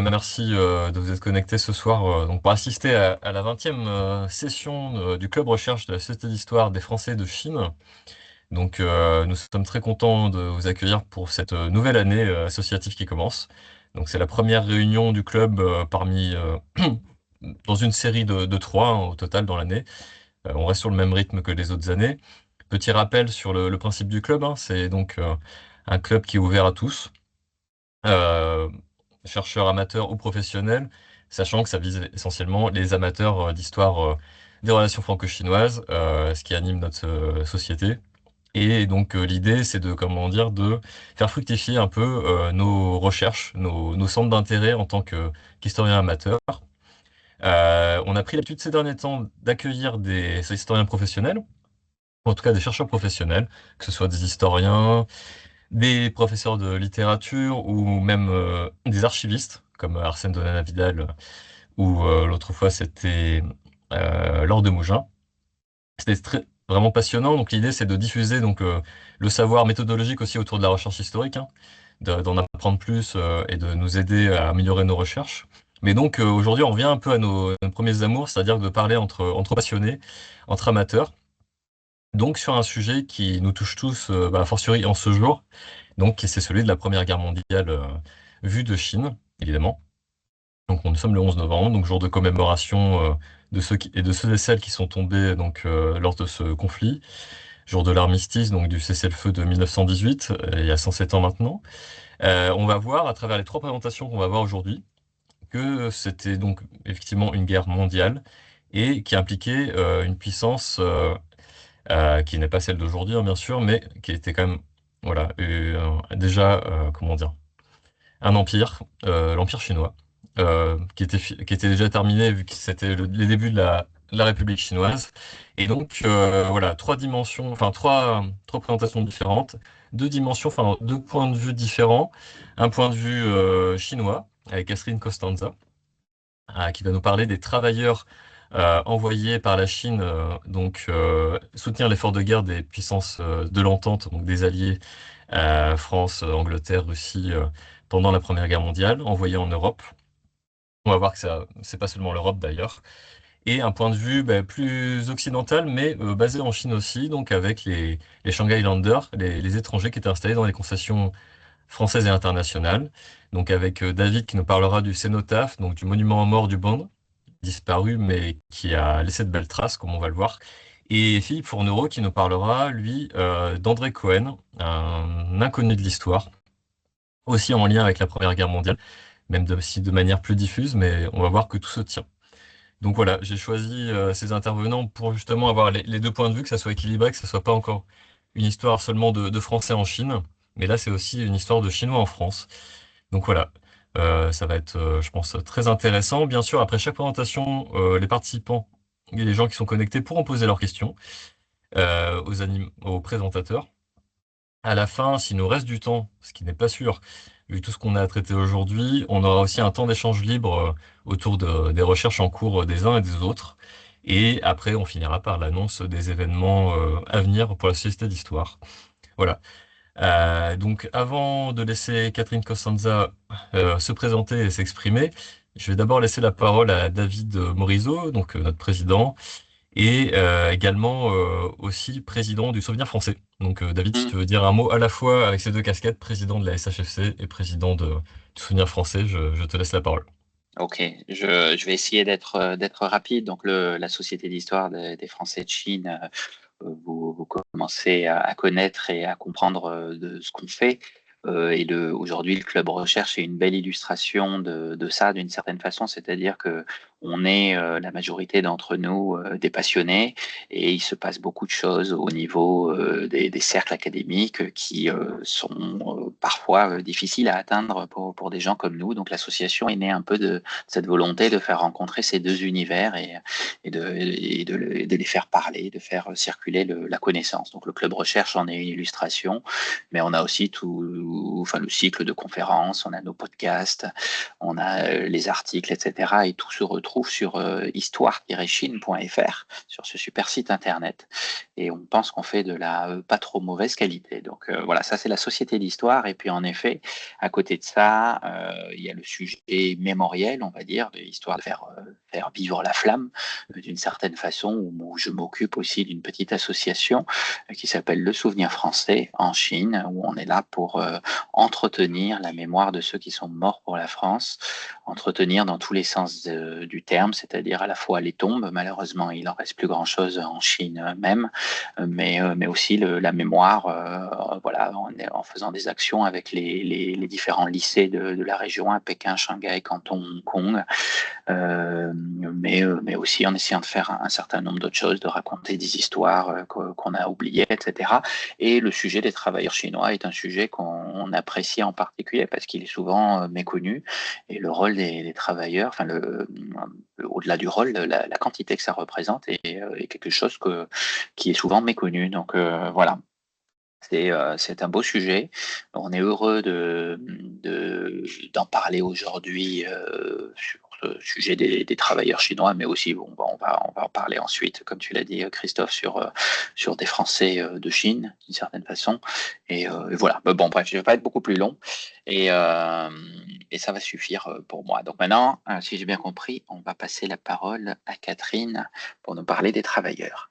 Merci de vous être connecté ce soir donc pour assister à la 20e session du Club Recherche de la Société d'Histoire des Français de Chine. Donc nous sommes très contents de vous accueillir pour cette nouvelle année associative qui commence. Donc c'est la première réunion du club parmi dans une série de trois au total dans l'année. On reste sur le même rythme que les autres années. Petit rappel sur le principe du club, hein, c'est donc un club qui est ouvert à tous. Euh, Chercheurs amateurs ou professionnels, sachant que ça vise essentiellement les amateurs d'histoire des relations franco-chinoises, ce qui anime notre société. Et donc l'idée, c'est de, comment dire, de faire fructifier un peu nos recherches, nos centres d'intérêt en tant qu'historiens amateurs. On a pris l'habitude ces derniers temps d'accueillir des historiens professionnels, ou en tout cas des chercheurs professionnels, que ce soit des historiens, des professeurs de littérature ou même des archivistes, comme Arsène Donat-Vidal, ou l'autre fois c'était Laure de Mougin. C'était vraiment passionnant. Donc l'idée c'est de diffuser donc le savoir méthodologique aussi autour de la recherche historique, hein, d'en apprendre plus et de nous aider à améliorer nos recherches. Mais donc aujourd'hui on revient un peu à nos premiers amours, c'est-à-dire de parler entre passionnés, entre amateurs. Donc sur un sujet qui nous touche tous, a fortiori en ce jour, donc c'est celui de la Première Guerre mondiale vue de Chine, évidemment. Donc nous sommes le 11 novembre, donc jour de commémoration de ceux et celles qui sont tombés donc lors de ce conflit, jour de l'armistice, donc du cessez-le-feu de 1918, il y a 107 ans maintenant. On va voir à travers les trois présentations qu'on va voir aujourd'hui que c'était donc effectivement une guerre mondiale et qui impliquait une puissance qui n'est pas celle d'aujourd'hui, hein, bien sûr, mais qui était quand même voilà, déjà, comment dire, un empire, l'Empire chinois, qui était déjà terminé vu que c'était les débuts de la République chinoise. Et donc, voilà, trois dimensions, enfin, trois présentations différentes, deux dimensions, enfin, deux points de vue différents. Un point de vue chinois, avec Catherine Costanza, qui va nous parler des travailleurs envoyés par la Chine, donc soutenir l'effort de guerre des puissances de l'entente, donc des alliés France, Angleterre, Russie, pendant la Première Guerre mondiale, envoyés en Europe. On va voir que ça, c'est pas seulement l'Europe d'ailleurs. Et un point de vue plus occidental, mais basé en Chine aussi, donc avec les Shanghai Landers, les étrangers qui étaient installés dans les concessions françaises et internationales. Donc avec David qui nous parlera du cénotaphe, donc du monument aux morts du Bund, disparu, mais qui a laissé de belles traces, comme on va le voir. Et Philippe Fournereau qui nous parlera, lui, d'André Cohen, un inconnu de l'histoire, aussi en lien avec la Première Guerre mondiale, même si de manière plus diffuse, mais on va voir que tout se tient. Donc voilà, j'ai choisi ces intervenants pour justement avoir les deux points de vue, que ça soit équilibré, que ça soit pas encore une histoire seulement de Français en Chine, mais là c'est aussi une histoire de Chinois en France. Donc voilà, ça va être, je pense, très intéressant. Bien sûr, après chaque présentation, les participants et les gens qui sont connectés pourront poser leurs questions aux présentateurs. À la fin, s'il nous reste du temps, ce qui n'est pas sûr, vu tout ce qu'on a à traiter aujourd'hui, on aura aussi un temps d'échange libre autour des recherches en cours des uns et des autres. Et après, on finira par l'annonce des événements à venir pour la Société d'Histoire. Voilà. Donc, avant de laisser Catherine Costanza se présenter et s'exprimer, je vais d'abord laisser la parole à David Morisot, donc notre président, et également aussi président du Souvenir français. Donc, David, si Mm. tu veux dire un mot à la fois avec ces deux casquettes, président de la SHFC et président du Souvenir français, je te laisse la parole. Ok, je vais essayer d'être rapide. Donc la Société d'histoire des Français de Chine, vous commencez à connaître et à comprendre de ce qu'on fait. Aujourd'hui, le club recherche est une belle illustration de ça d'une certaine façon, c'est-à-dire que on est la majorité d'entre nous des passionnés et il se passe beaucoup de choses au niveau des cercles académiques qui sont parfois difficiles à atteindre pour des gens comme nous. Donc l'association est née un peu de cette volonté de faire rencontrer ces deux univers et de les faire parler, de faire circuler la connaissance. Donc le club recherche en est une illustration, mais on a aussi enfin le cycle de conférences, on a nos podcasts, on a les articles, etc. Et tout se retrouve sur histoire-chine.fr, sur ce super site internet. et on pense qu'on fait de la pas trop mauvaise qualité. Donc voilà, ça c'est la société d'histoire. Et puis en effet, à côté de ça, il y a le sujet mémoriel, on va dire, histoire de faire vivre la flamme d'une certaine façon, où je m'occupe aussi d'une petite association qui s'appelle Le Souvenir Français en Chine, où on est là pour entretenir la mémoire de ceux qui sont morts pour la France, entretenir dans tous les sens du terme, c'est-à-dire à la fois les tombes, malheureusement il en reste plus grand-chose en Chine même, mais aussi la mémoire, voilà, en faisant des actions avec les différents lycées de la région, à Pékin, Shanghai, Canton, Hong Kong, mais aussi en essayant de faire un certain nombre d'autres choses, de raconter des histoires qu'on a oubliées, etc. Et le sujet des travailleurs chinois est un sujet qu'on apprécie en particulier parce qu'il est souvent méconnu, et le rôle des travailleurs, enfin au-delà du rôle, la quantité que ça représente est quelque chose qui est souvent méconnu. Donc voilà. C'est un beau sujet. On est heureux d'en parler aujourd'hui sur ce sujet des travailleurs chinois, mais aussi on va en parler ensuite, comme tu l'as dit, Christophe, sur des Français de Chine, d'une certaine façon. Et voilà. Mais bon, bref, je ne vais pas être beaucoup plus long et, euh, et ça va suffire pour moi. Donc maintenant, si j'ai bien compris, on va passer la parole à Catherine pour nous parler des travailleurs.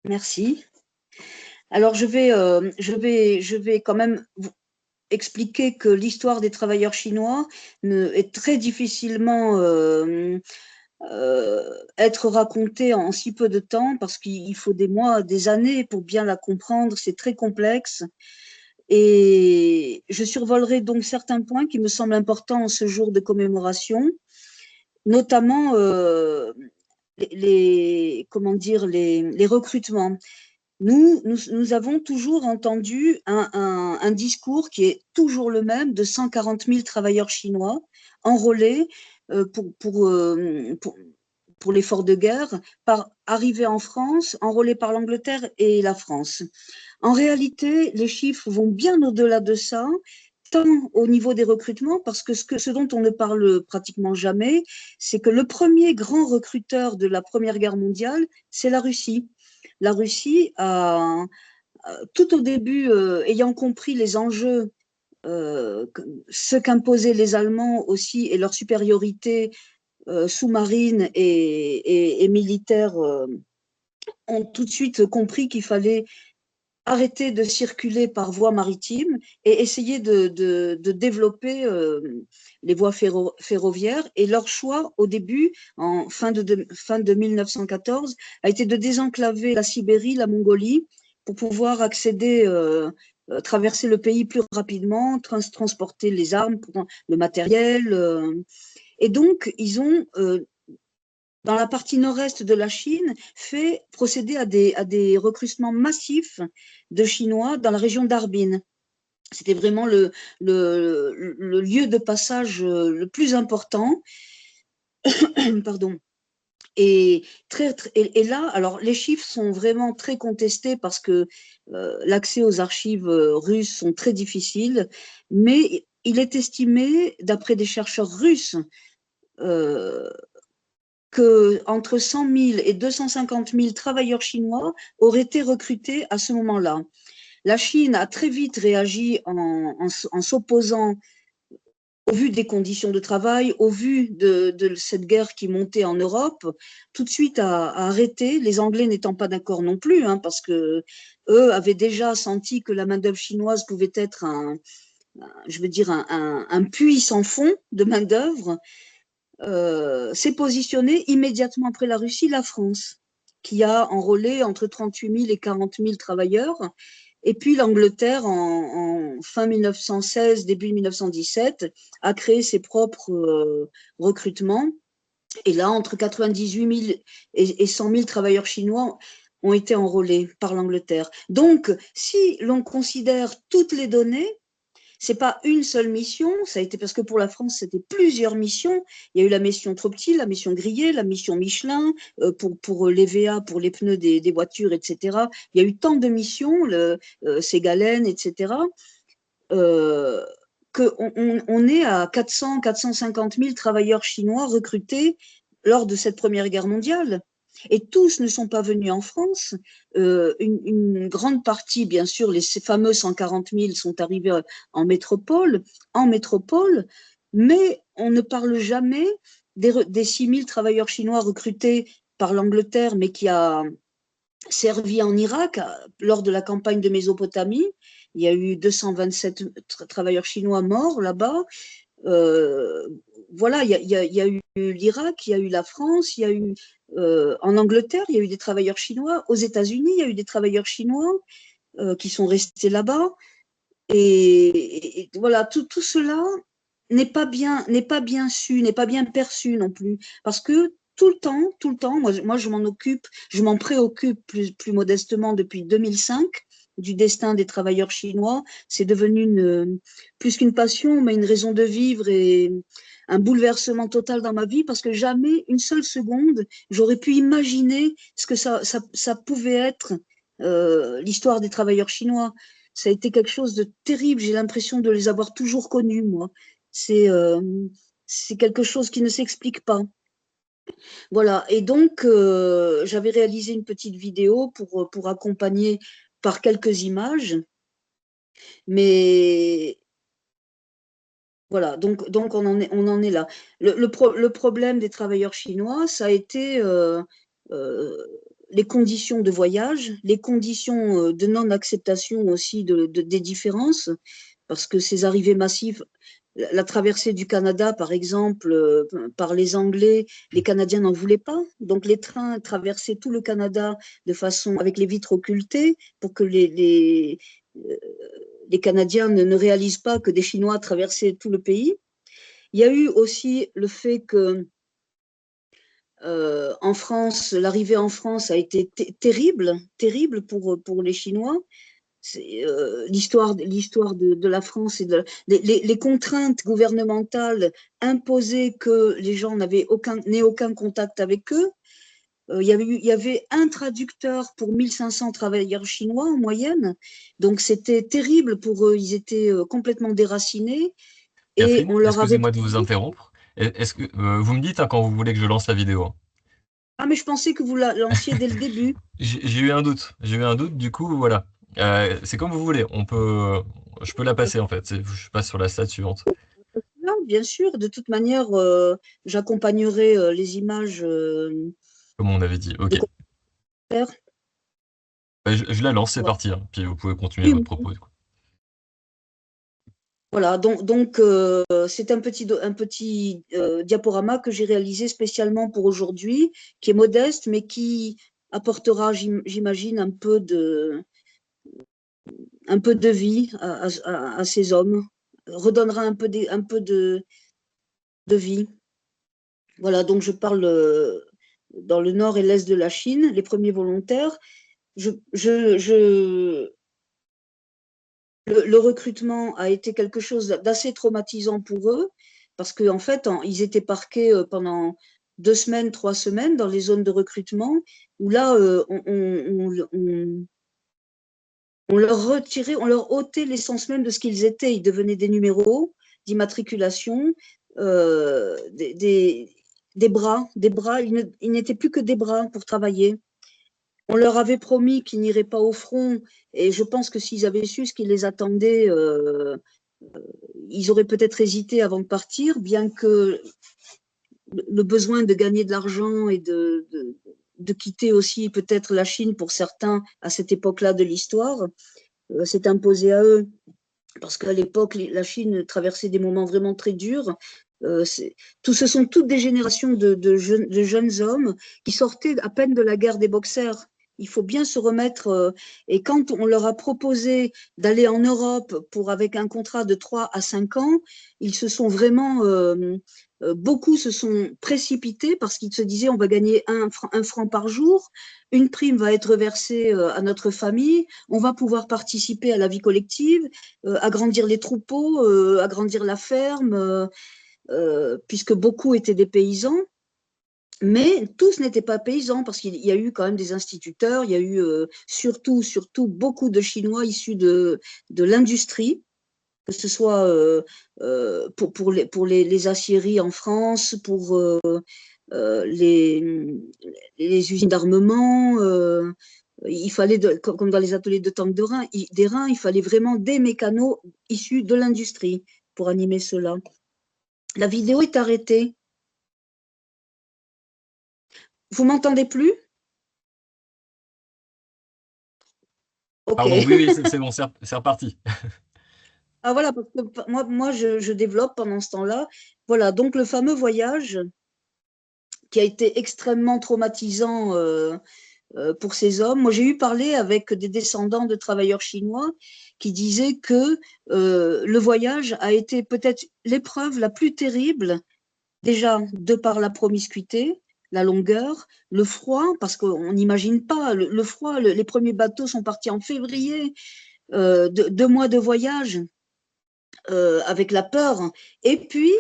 Merci. Alors, je vais quand même vous expliquer que l'histoire des travailleurs chinois est très difficilement être racontée en si peu de temps, parce qu'il faut des mois, des années pour bien la comprendre. C'est très complexe. Et je survolerai donc certains points qui me semblent importants en ce jour de commémoration, notamment comment dire, les recrutements. Nous avons toujours entendu un discours qui est toujours le même, de 140 000 travailleurs chinois enrôlés pour l'effort de guerre, arrivés en France, enrôlés par l'Angleterre et la France. En réalité, les chiffres vont bien au-delà de ça, tant au niveau des recrutements, parce que ce dont on ne parle pratiquement jamais, c'est que le premier grand recruteur de la Première Guerre mondiale, c'est la Russie. La Russie a, tout au début, ayant compris les enjeux, ce qu'imposaient les Allemands aussi, et leur supériorité sous-marine et militaire, ont tout de suite compris qu'il fallait arrêter de circuler par voie maritime et essayer de développer les voies ferroviaires. Et leur choix, au début, en fin de 1914, a été de désenclaver la Sibérie, la Mongolie, pour pouvoir accéder, traverser le pays plus rapidement, transporter les armes, le matériel. Et donc, ils ont dans la partie nord-est de la Chine, fait procéder à des recrutements massifs de Chinois dans la région d'Harbin. C'était vraiment le lieu de passage le plus important. Pardon. Et là, alors les chiffres sont vraiment très contestés parce que l'accès aux archives russes sont très difficiles, mais il est estimé, d'après des chercheurs russes, qu'entre 100 000 et 250 000 travailleurs chinois auraient été recrutés à ce moment-là. La Chine a très vite réagi en s'opposant, au vu des conditions de travail, au vu de cette guerre qui montait en Europe, tout de suite a arrêté, les Anglais n'étant pas d'accord non plus, hein, parce que eux avaient déjà senti que la main-d'œuvre chinoise pouvait être un puits sans fond de main-d'œuvre. S'est positionné immédiatement après la Russie, la France, qui a enrôlé entre 38 000 et 40 000 travailleurs. Et puis l'Angleterre, en fin 1916, début 1917, a créé ses propres recrutements. Et là, entre 98 000 et 100 000 travailleurs chinois ont été enrôlés par l'Angleterre. Donc, si l'on considère toutes les données, c'est pas une seule mission, ça a été, parce que pour la France, c'était plusieurs missions. Il y a eu la mission Tropetil, la mission Grillé, la mission Michelin, pour l'EVA, pour les pneus des voitures, etc. Il y a eu tant de missions, Ségalen, etc., qu'on est à 400, 450 000 travailleurs chinois recrutés lors de cette Première Guerre mondiale. Et tous ne sont pas venus en France. Une grande partie, bien sûr, ces fameux 140 000 sont arrivés en métropole, mais on ne parle jamais des 6 000 travailleurs chinois recrutés par l'Angleterre, mais qui a servi en Irak lors de la campagne de Mésopotamie. Il y a eu 227 travailleurs chinois morts là-bas. Voilà, il y a eu l'Irak, il y a eu la France, il y a eu en Angleterre, il y a eu des travailleurs chinois. Aux États-Unis, il y a eu des travailleurs chinois qui sont restés là-bas. Et voilà, tout cela n'est pas bien su, n'est pas bien perçu non plus, parce que tout le temps, moi je m'en occupe, je m'en préoccupe plus modestement depuis 2005 du destin des travailleurs chinois. C'est devenu plus qu'une passion, mais une raison de vivre et un bouleversement total dans ma vie, parce que jamais, une seule seconde, j'aurais pu imaginer ce que ça pouvait être l'histoire des travailleurs chinois. Ça a été quelque chose de terrible. J'ai l'impression de les avoir toujours connus, moi. C'est quelque chose qui ne s'explique pas. Voilà. Et donc, j'avais réalisé une petite vidéo pour accompagner par quelques images. Mais voilà, donc on en est là. Le problème des travailleurs chinois, ça a été les conditions de voyage, les conditions de non-acceptation aussi des différences, parce que ces arrivées massives, la traversée du Canada, par exemple, par les Anglais, les Canadiens n'en voulaient pas. Donc les trains traversaient tout le Canada de façon avec les vitres occultées pour que les Canadiens ne réalisent pas que des Chinois traversaient tout le pays. Il y a eu aussi le fait que en France, l'arrivée en France a été terrible pour les Chinois. C'est l'histoire de la France et les contraintes gouvernementales imposaient que les gens n'aient aucun contact avec eux. Il y avait un traducteur pour 1500 travailleurs chinois en moyenne, donc c'était terrible pour eux, ils étaient complètement déracinés et Catherine, on leur avait excusez-moi de vous promis… interrompre. Est-ce que vous me dites hein, quand vous voulez que je lance la vidéo? Hein. Ah, mais je pensais que vous la lanciez dès le début. J'ai eu un doute. J'ai eu un doute, du coup, voilà. C'est comme vous voulez. Je peux la passer en fait. Je passe sur la slide suivante. Non, bien sûr, de toute manière, j'accompagnerai les images Comme on avait dit. de Ok. commentaires. Je la lance, c'est Voilà. parti. Hein. Puis vous pouvez continuer Oui, votre oui. propos. Du coup. Voilà, donc c'est un petit diaporama que j'ai réalisé spécialement pour aujourd'hui, qui est modeste, mais qui apportera, j'imagine, un peu de vie à ces hommes, redonnera un peu de vie. Voilà, donc je parle dans le nord et l'est de la Chine, les premiers volontaires. Le recrutement a été quelque chose d'assez traumatisant pour eux, parce qu'en fait, ils étaient parqués pendant 2 semaines, 3 semaines dans les zones de recrutement, où là, on leur retirait, on leur ôtait l'essence même de ce qu'ils étaient. Ils devenaient des numéros d'immatriculation, des bras. Ils n'étaient plus que des bras pour travailler. On leur avait promis qu'ils n'iraient pas au front, et je pense que s'ils avaient su ce qui les attendait, ils auraient peut-être hésité avant de partir, bien que le besoin de gagner de l'argent et de quitter aussi peut-être la Chine pour certains à cette époque-là de l'histoire s'est imposé à eux. Parce qu'à l'époque, la Chine traversait des moments vraiment très durs. Ce sont toutes des générations de jeunes hommes qui sortaient à peine de la guerre des Boxers. Il faut bien se remettre. Et quand on leur a proposé d'aller en Europe avec un contrat de 3 à 5 ans, ils se sont vraiment… beaucoup se sont précipités parce qu'ils se disaient on va gagner un franc par jour, une prime va être versée à notre famille, on va pouvoir participer à la vie collective, agrandir les troupeaux, agrandir la ferme, puisque beaucoup étaient des paysans. Mais tous n'étaient pas paysans, parce qu'il y a eu quand même des instituteurs, il y a eu surtout beaucoup de Chinois issus de l'industrie. que ce soit pour les aciéries en France, pour les usines d'armement. Il fallait, comme dans les ateliers de tank d'airain, il fallait vraiment des mécanos issus de l'industrie pour animer cela. La vidéo est arrêtée. Vous m'entendez plus? Ok. Pardon, oui, oui, c'est bon, c'est reparti. Ah voilà, parce que moi je développe pendant ce temps-là. Voilà, donc le fameux voyage qui a été extrêmement traumatisant pour ces hommes. Moi, j'ai eu parlé avec des descendants de travailleurs chinois qui disaient que le voyage a été peut-être l'épreuve la plus terrible, déjà de par la promiscuité, la longueur, le froid, parce qu'on n'imagine pas, le froid, les premiers bateaux sont partis en février, 2 mois de voyage avec la peur. Et puis,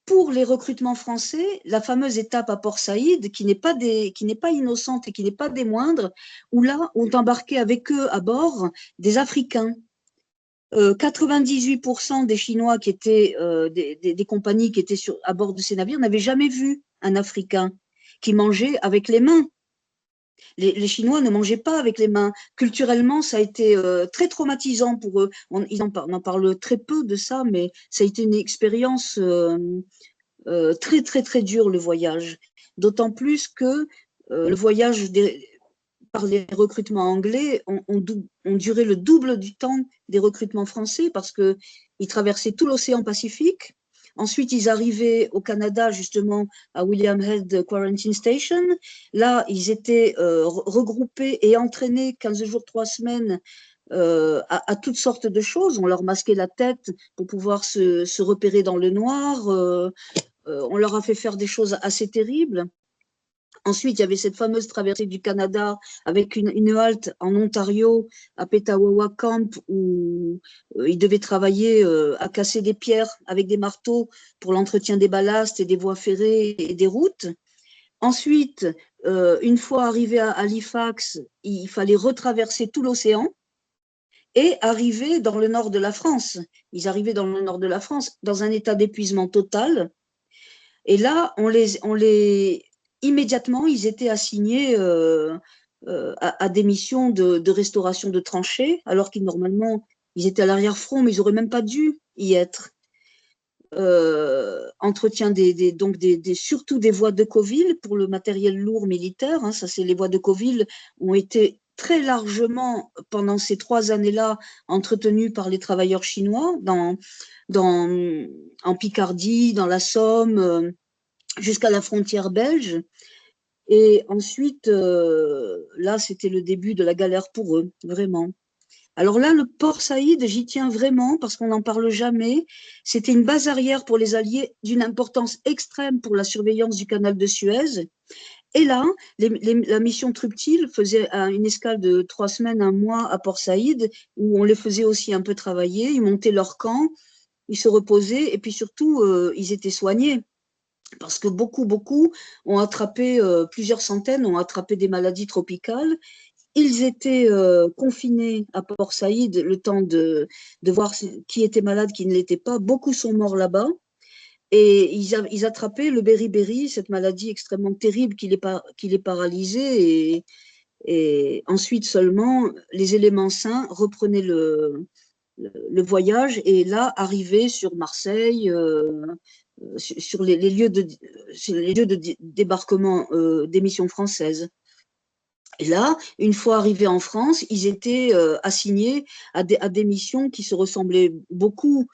pour les recrutements français, la fameuse étape à Port Saïd, qui n'est pas innocente et qui n'est pas des moindres, où là, ont embarqué avec eux à bord des Africains. 98% des Chinois qui étaient des compagnies qui étaient à bord de ces navires n'avaient jamais vu un Africain qui mangeait avec les mains. Les Chinois ne mangeaient pas avec les mains. Culturellement, ça a été très traumatisant pour eux. On en parle très peu de ça, mais ça a été une expérience très, très, très dur, le voyage. D'autant plus que le voyage par les recrutements anglais ont duré le double du temps des recrutements français parce qu'ils traversaient tout l'océan Pacifique. Ensuite, ils arrivaient au Canada, justement, à William Head Quarantine Station. Là, ils étaient regroupés et entraînés 15 jours, 3 semaines à toutes sortes de choses. On leur masquait la tête pour pouvoir se repérer dans le noir. On leur a fait faire des choses assez terribles. Ensuite, il y avait cette fameuse traversée du Canada avec une halte en Ontario, à Petawawa Camp, où ils devaient travailler à casser des pierres avec des marteaux pour l'entretien des ballasts et des voies ferrées et des routes. Ensuite, une fois arrivés à Halifax, il fallait retraverser tout l'océan et arriver dans le nord de la France. Ils arrivaient dans le nord de la France dans un état d'épuisement total. Et là, immédiatement, ils étaient assignés à des missions de restauration de tranchées, alors qu'ils normalement, ils étaient à l'arrière-front, mais ils n'auraient même pas dû y être. Entretien surtout des voies de Decauville pour le matériel lourd militaire. Hein, ça, c'est les voies de Decauville ont été très largement, pendant ces 3 années-là, entretenues par les travailleurs chinois en Picardie, dans la Somme, jusqu'à la frontière belge. Et ensuite, là, c'était le début de la galère pour eux, vraiment. Alors là, le port Saïd, j'y tiens vraiment parce qu'on n'en parle jamais. C'était une base arrière pour les Alliés d'une importance extrême pour la surveillance du canal de Suez. Et là, la mission Truptil faisait une escale de 3 semaines, 1 mois à Port Saïd, où on les faisait aussi un peu travailler. Ils montaient leur camp, ils se reposaient, et puis surtout, ils étaient soignés. Parce que beaucoup ont attrapé, plusieurs centaines ont attrapé des maladies tropicales. Ils étaient confinés à Port Saïd le temps de voir qui était malade, qui ne l'était pas. Beaucoup sont morts là-bas. Et ils attrapaient le beriberi, cette maladie extrêmement terrible qui les paralysait. Et ensuite seulement, les éléments sains reprenaient le voyage et là, arrivaient sur Marseille, sur les lieux de débarquement des missions françaises. Et là, une fois arrivés en France, ils étaient assignés à des missions qui se ressemblaient beaucoup.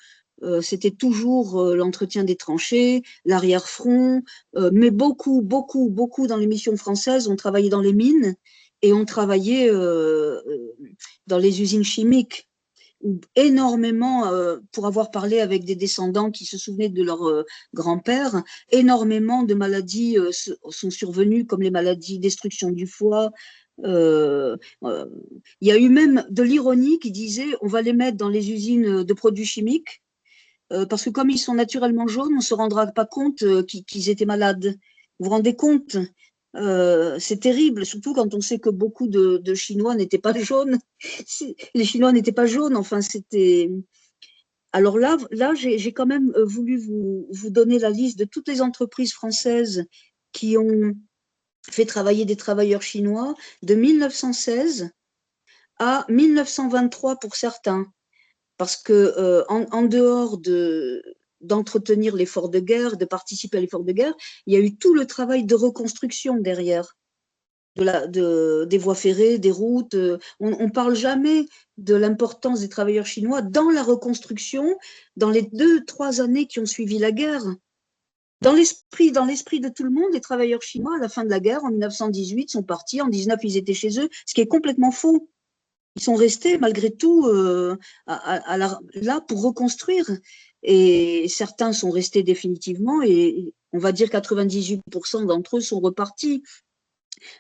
C'était toujours l'entretien des tranchées, l'arrière-front, mais beaucoup dans les missions françaises, on travaillait dans les mines et on travaillait dans les usines chimiques. Énormément, pour avoir parlé avec des descendants qui se souvenaient de leur grand-père, énormément de maladies sont survenues, comme les maladies destruction du foie. Il y a eu même de l'ironie qui disait on va les mettre dans les usines de produits chimiques, parce que comme ils sont naturellement jaunes, on ne se rendra pas compte qu'ils étaient malades. Vous vous rendez compte? C'est terrible, surtout quand on sait que beaucoup de Chinois n'étaient pas jaunes. Les Chinois n'étaient pas jaunes, enfin, c'était… Alors là j'ai quand même voulu vous donner la liste de toutes les entreprises françaises qui ont fait travailler des travailleurs chinois de 1916 à 1923 pour certains. Parce que en dehors d'entretenir l'effort de guerre, de participer à l'effort de guerre, il y a eu tout le travail de reconstruction derrière. Des voies ferrées, des routes. On ne parle jamais de l'importance des travailleurs chinois dans la reconstruction, dans les 2-3 années qui ont suivi la guerre. Dans l'esprit de tout le monde, les travailleurs chinois, à la fin de la guerre, en 1918, sont partis, en 19, ils étaient chez eux, ce qui est complètement faux. Ils sont restés malgré tout là pour reconstruire. Et certains sont restés définitivement et on va dire 98% d'entre eux sont repartis.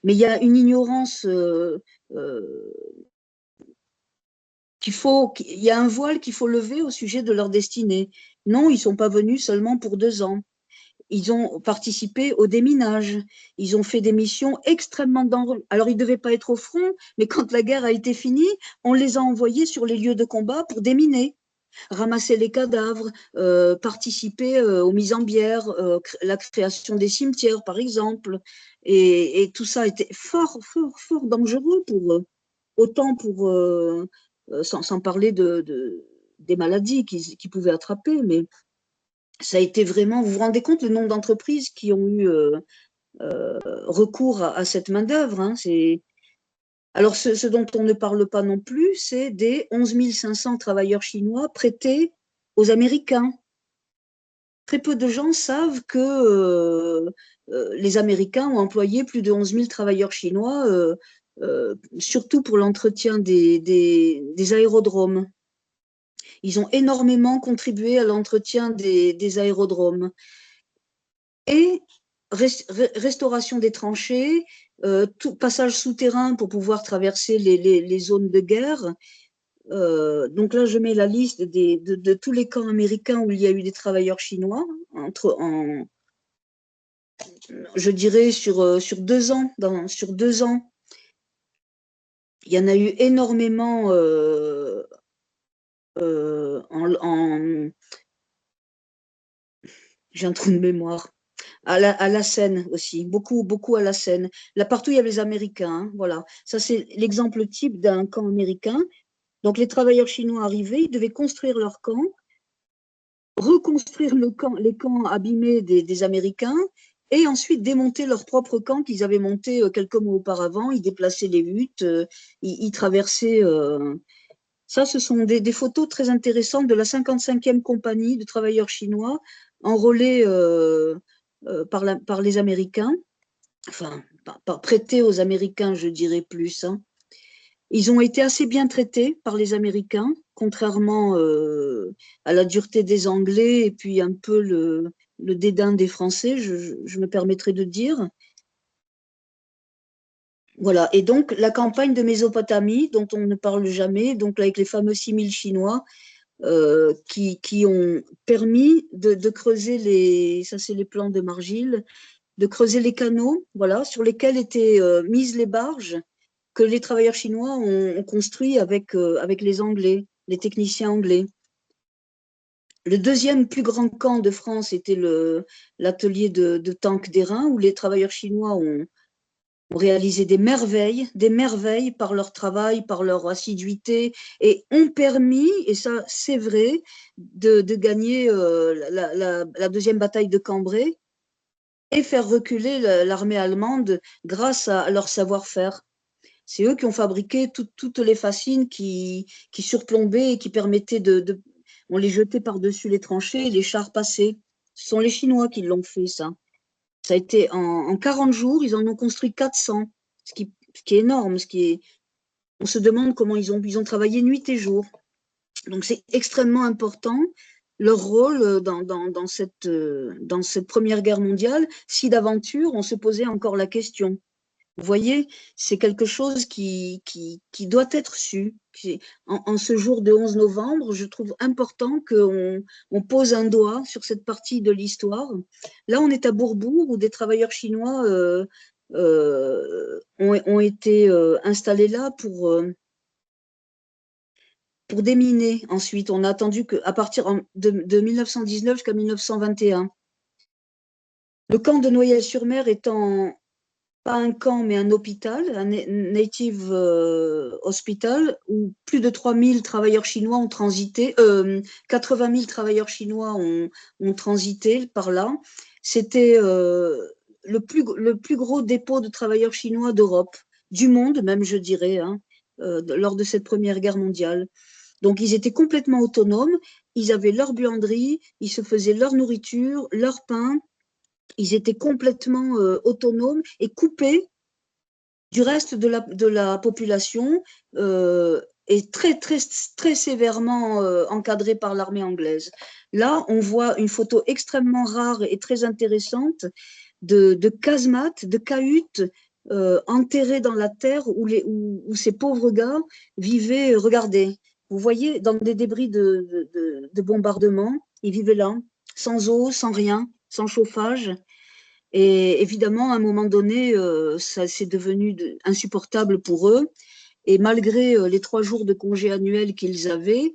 Mais il y a une ignorance il y a un voile qu'il faut lever au sujet de leur destinée. Non, ils ne sont pas venus seulement pour 2 ans. Ils ont participé au déminage. Ils ont fait des missions extrêmement dangereuses. Alors, ils ne devaient pas être au front, mais quand la guerre a été finie, on les a envoyés sur les lieux de combat pour déminer, ramasser les cadavres, participer aux mises en bière, la création des cimetières, par exemple. Et tout ça était fort, fort, fort dangereux pour eux. Autant pour, sans parler des maladies qu'ils pouvaient attraper, mais ça a été vraiment, vous vous rendez compte le nombre d'entreprises qui ont eu recours à cette main-d'œuvre, hein, alors, ce dont on ne parle pas non plus, c'est des 11 500 travailleurs chinois prêtés aux Américains. Très peu de gens savent que les Américains ont employé plus de 11 000 travailleurs chinois, surtout pour l'entretien des aérodromes. Ils ont énormément contribué à l'entretien des aérodromes. Et restauration des tranchées, tout passage souterrain pour pouvoir traverser les zones de guerre. Donc là, je mets la liste de tous les camps américains où il y a eu des travailleurs chinois, je dirais sur 2 ans. Sur 2 ans, il y en a eu énormément j'ai un trou de mémoire. À la Seine aussi, beaucoup, beaucoup à la Seine. Là, partout, il y avait les Américains. Hein, voilà. Ça, c'est l'exemple type d'un camp américain. Donc, les travailleurs chinois arrivaient, ils devaient construire leur camp, reconstruire les camps abîmés des Américains et ensuite démonter leur propre camp qu'ils avaient monté quelques mois auparavant. Ils déplaçaient les huttes, ils traversaient. Ça, ce sont des photos très intéressantes de la 55e compagnie de travailleurs chinois enrôlés par les Américains, enfin, prêtés aux Américains, je dirais plus. Hein. Ils ont été assez bien traités par les Américains, contrairement à la dureté des Anglais et puis un peu le dédain des Français, je me permettrai de dire. Voilà, et donc la campagne de Mésopotamie, dont on ne parle jamais, donc avec les fameux 6000 Chinois, qui ont permis de creuser ça c'est les plans de Margile, de creuser les canaux, voilà, sur lesquels étaient mises les barges que les travailleurs chinois ont construit avec les Anglais, les techniciens anglais. Le deuxième plus grand camp de France était l'atelier de Tank d'Airain, où les travailleurs chinois ont réalisé des merveilles par leur travail, par leur assiduité, et ont permis, et ça c'est vrai, de gagner la deuxième bataille de Cambrai et faire reculer l'armée allemande grâce à leur savoir-faire. C'est eux qui ont fabriqué toutes les fascines qui surplombaient et qui permettaient on les jetait par-dessus les tranchées et les chars passaient. Ce sont les Chinois qui l'ont fait, ça. Ça a été en 40 jours, ils en ont construit 400, ce qui est énorme. On se demande comment ils ont travaillé nuit et jour. Donc c'est extrêmement important leur rôle dans cette Première Guerre mondiale, si d'aventure on se posait encore la question. Vous voyez, c'est quelque chose qui doit être su. En ce jour de 11 novembre, je trouve important qu'on pose un doigt sur cette partie de l'histoire. Là, on est à Bourbourg, où des travailleurs chinois ont été installés là pour déminer. Ensuite, on a attendu qu'à partir de 1919 jusqu'à 1921. Le camp de Noyelles-sur-Mer étant pas un camp, mais un hôpital, un native hospital, où plus de 3000 travailleurs chinois ont transité, 80 000 travailleurs chinois ont transité par là. C'était le plus gros dépôt de travailleurs chinois d'Europe, du monde même, je dirais, hein, lors de cette Première Guerre mondiale. Donc, ils étaient complètement autonomes, ils avaient leur buanderie, ils se faisaient leur nourriture, leur pain, ils étaient complètement autonomes et coupés du reste de la population et très sévèrement encadrés par l'armée anglaise. Là, on voit une photo extrêmement rare et très intéressante de casemates, de cahutes enterrées dans la terre où ces pauvres gars vivaient. Regardez, vous voyez, dans des débris de bombardement, ils vivaient là, sans eau, sans rien, sans chauffage. Et évidemment, à un moment donné, ça s'est devenu insupportable pour eux. Et malgré les 3 jours de congé annuel qu'ils avaient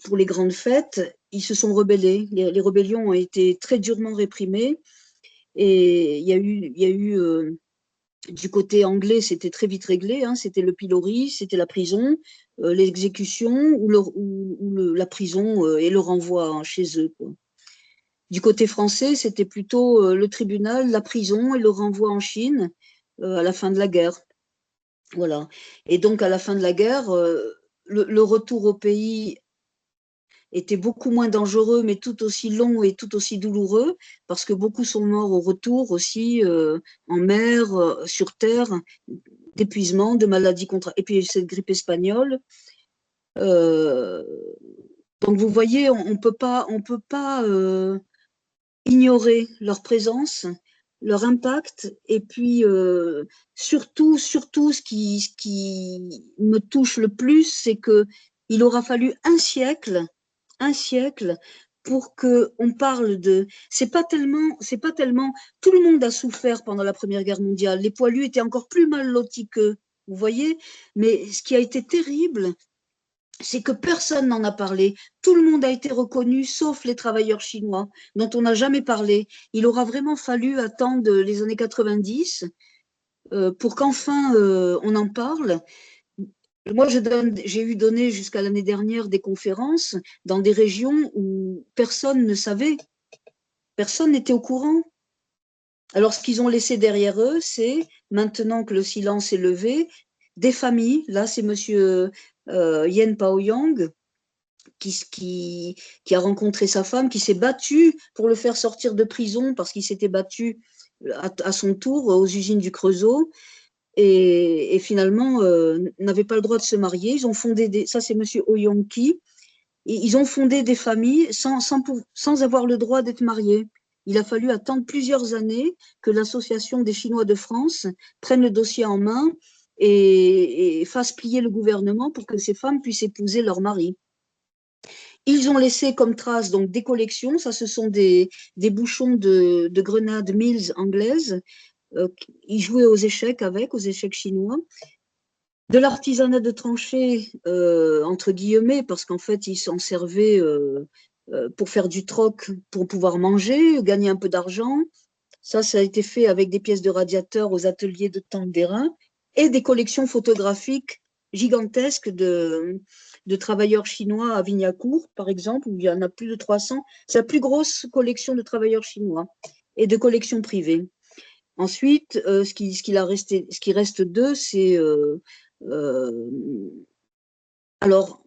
pour les grandes fêtes, ils se sont rebellés. Les rébellions ont été très durement réprimées. Et il y a eu du côté anglais, c'était très vite réglé. Hein, c'était le pilori, c'était la prison, l'exécution ou la prison et le renvoi chez eux, quoi. Du côté français, c'était plutôt le tribunal, la prison et le renvoi en Chine à la fin de la guerre. Voilà. Et donc, à la fin de la guerre, le retour au pays était beaucoup moins dangereux, mais tout aussi long et tout aussi douloureux, parce que beaucoup sont morts au retour aussi, en mer, sur terre, d'épuisement, de maladies et puis cette grippe espagnole. Donc, vous voyez, on peut pas ignorer leur présence, leur impact, et puis surtout, ce qui me touche le plus, c'est qu'il aura fallu un siècle pour qu'on parle de. C'est pas tellement. Tout le monde a souffert pendant la Première Guerre mondiale. Les poilus étaient encore plus mal lotis qu'eux, vous voyez. Mais ce qui a été terrible, c'est que personne n'en a parlé. Tout le monde a été reconnu, sauf les travailleurs chinois, dont on n'a jamais parlé. Il aura vraiment fallu attendre les années 90 pour qu'enfin on en parle. Moi, j'ai eu donné jusqu'à l'année dernière des conférences dans des régions où personne ne savait, personne n'était au courant. Alors, ce qu'ils ont laissé derrière eux, c'est, maintenant que le silence est levé, des familles. Là, c'est monsieur Yen Paoyang, qui a rencontré sa femme, qui s'est battu pour le faire sortir de prison parce qu'il s'était battu à son tour aux usines du Creusot et finalement n'avait pas le droit de se marier. Ils ont fondé ça c'est monsieur Oyonki, ils ont fondé des familles sans avoir le droit d'être mariés. Il a fallu attendre plusieurs années que l'Association des Chinois de France prenne le dossier en main et fasse plier le gouvernement pour que ces femmes puissent épouser leur mari. Ils ont laissé comme trace donc des collections, ça ce sont des bouchons de grenades Mills anglaises, ils jouaient aux échecs chinois, de l'artisanat de tranchées, entre guillemets, parce qu'en fait ils s'en servaient pour faire du troc, pour pouvoir manger, gagner un peu d'argent. Ça a été fait avec des pièces de radiateurs aux ateliers de Tangdérin et des collections photographiques gigantesques de travailleurs chinois à Vignacourt, par exemple, où il y en a plus de 300. C'est la plus grosse collection de travailleurs chinois et de collections privées. Ensuite, ce qui reste d'eux, c'est… alors,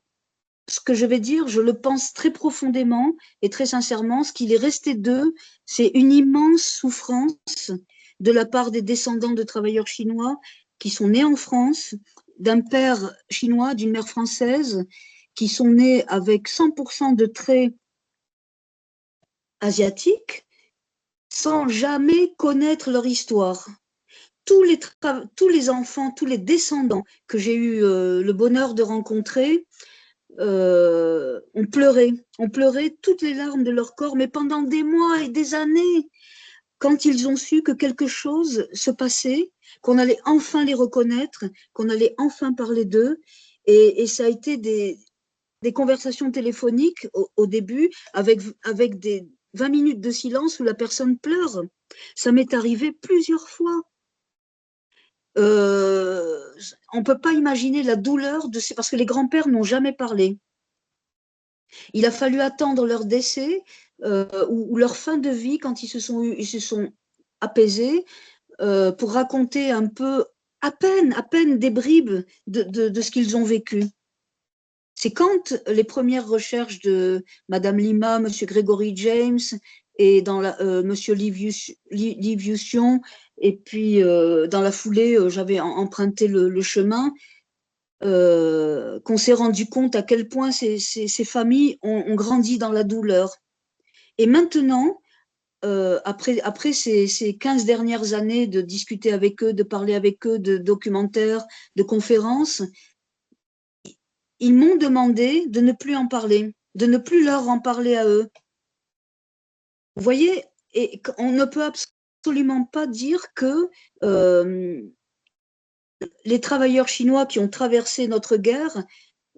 ce que je vais dire, je le pense très profondément et très sincèrement, ce qu'il est resté d'eux, c'est une immense souffrance de la part des descendants de travailleurs chinois qui sont nés en France, d'un père chinois, d'une mère française, qui sont nés avec 100% de traits asiatiques, sans jamais connaître leur histoire. Tous les enfants, tous les descendants que j'ai eu le bonheur de rencontrer, ont pleuré toutes les larmes de leur corps, mais pendant des mois et des années, quand ils ont su que quelque chose se passait, qu'on allait enfin les reconnaître, qu'on allait enfin parler d'eux, et ça a été des conversations téléphoniques au début avec des 20 minutes de silence où la personne pleure. Ça m'est arrivé plusieurs fois. On ne peut pas imaginer la douleur de ces... Parce que les grands-pères n'ont jamais parlé. Il a fallu attendre leur décès ou leur fin de vie quand ils se sont apaisés pour raconter un peu, à peine des bribes de ce qu'ils ont vécu. C'est quand les premières recherches de Madame Lima, Monsieur Gregory James et dans Monsieur Liviusson, et puis dans la foulée, j'avais emprunté le chemin, qu'on s'est rendu compte à quel point ces familles ont grandi dans la douleur. Et maintenant, après ces 15 dernières années de discuter avec eux, de parler avec eux, de documentaires, de conférences, ils m'ont demandé de ne plus en parler, de ne plus leur en parler à eux. Vous voyez, et on ne peut absolument pas dire que les travailleurs chinois qui ont traversé notre guerre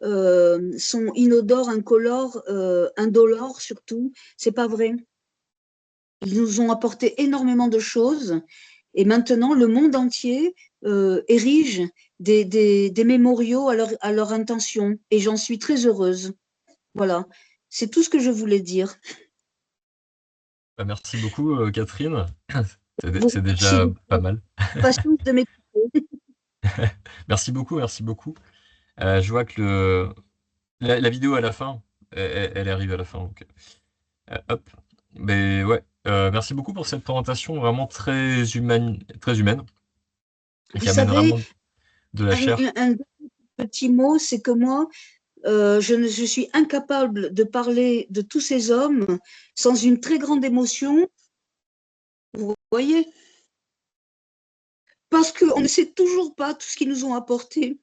sont inodores, incolores, indolores surtout. C'est pas vrai. Ils nous ont apporté énormément de choses et maintenant le monde entier érige des mémoriaux à leur intention et j'en suis très heureuse. Voilà, c'est tout ce que je voulais dire. Bah, merci beaucoup, Catherine. C'est Merci déjà de pas mal. votre patience de m'écouter. Merci beaucoup, merci beaucoup. Je vois que la vidéo à la fin, elle arrive à la fin. Donc, hop. Mais ouais, merci beaucoup pour cette présentation vraiment très humaine, Vous qui amène savez, vraiment de la chair. un petit mot, c'est que moi, je suis incapable de parler de tous ces hommes sans une très grande émotion. Vous voyez? Parce qu'on ne sait toujours pas tout ce qu'ils nous ont apporté.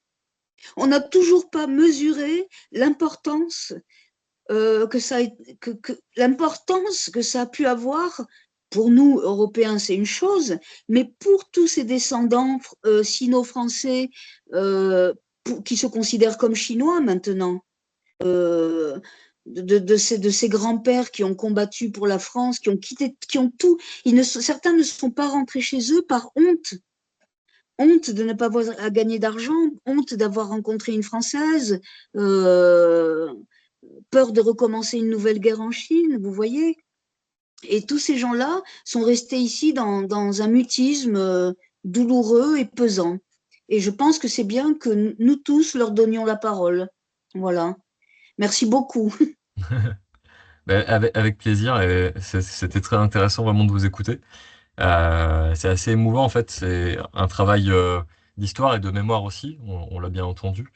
On n'a toujours pas mesuré l'importance l'importance que ça a pu avoir pour nous, Européens, c'est une chose, mais pour tous ces descendants sino-français qui se considèrent comme chinois maintenant, euh, de ces grands-pères qui ont combattu pour la France, qui ont quitté, qui ont tout. Certains ne sont pas rentrés chez eux par honte. Honte de ne pas avoir à gagner d'argent, honte d'avoir rencontré une Française, peur de recommencer une nouvelle guerre en Chine, vous voyez. Et tous ces gens-là sont restés ici dans un mutisme douloureux et pesant. Et je pense que c'est bien que nous tous leur donnions la parole. Voilà. Merci beaucoup. Bah, avec plaisir, et c'était très intéressant vraiment de vous écouter. C'est assez émouvant en fait, c'est un travail d'histoire et de mémoire aussi, on l'a bien entendu.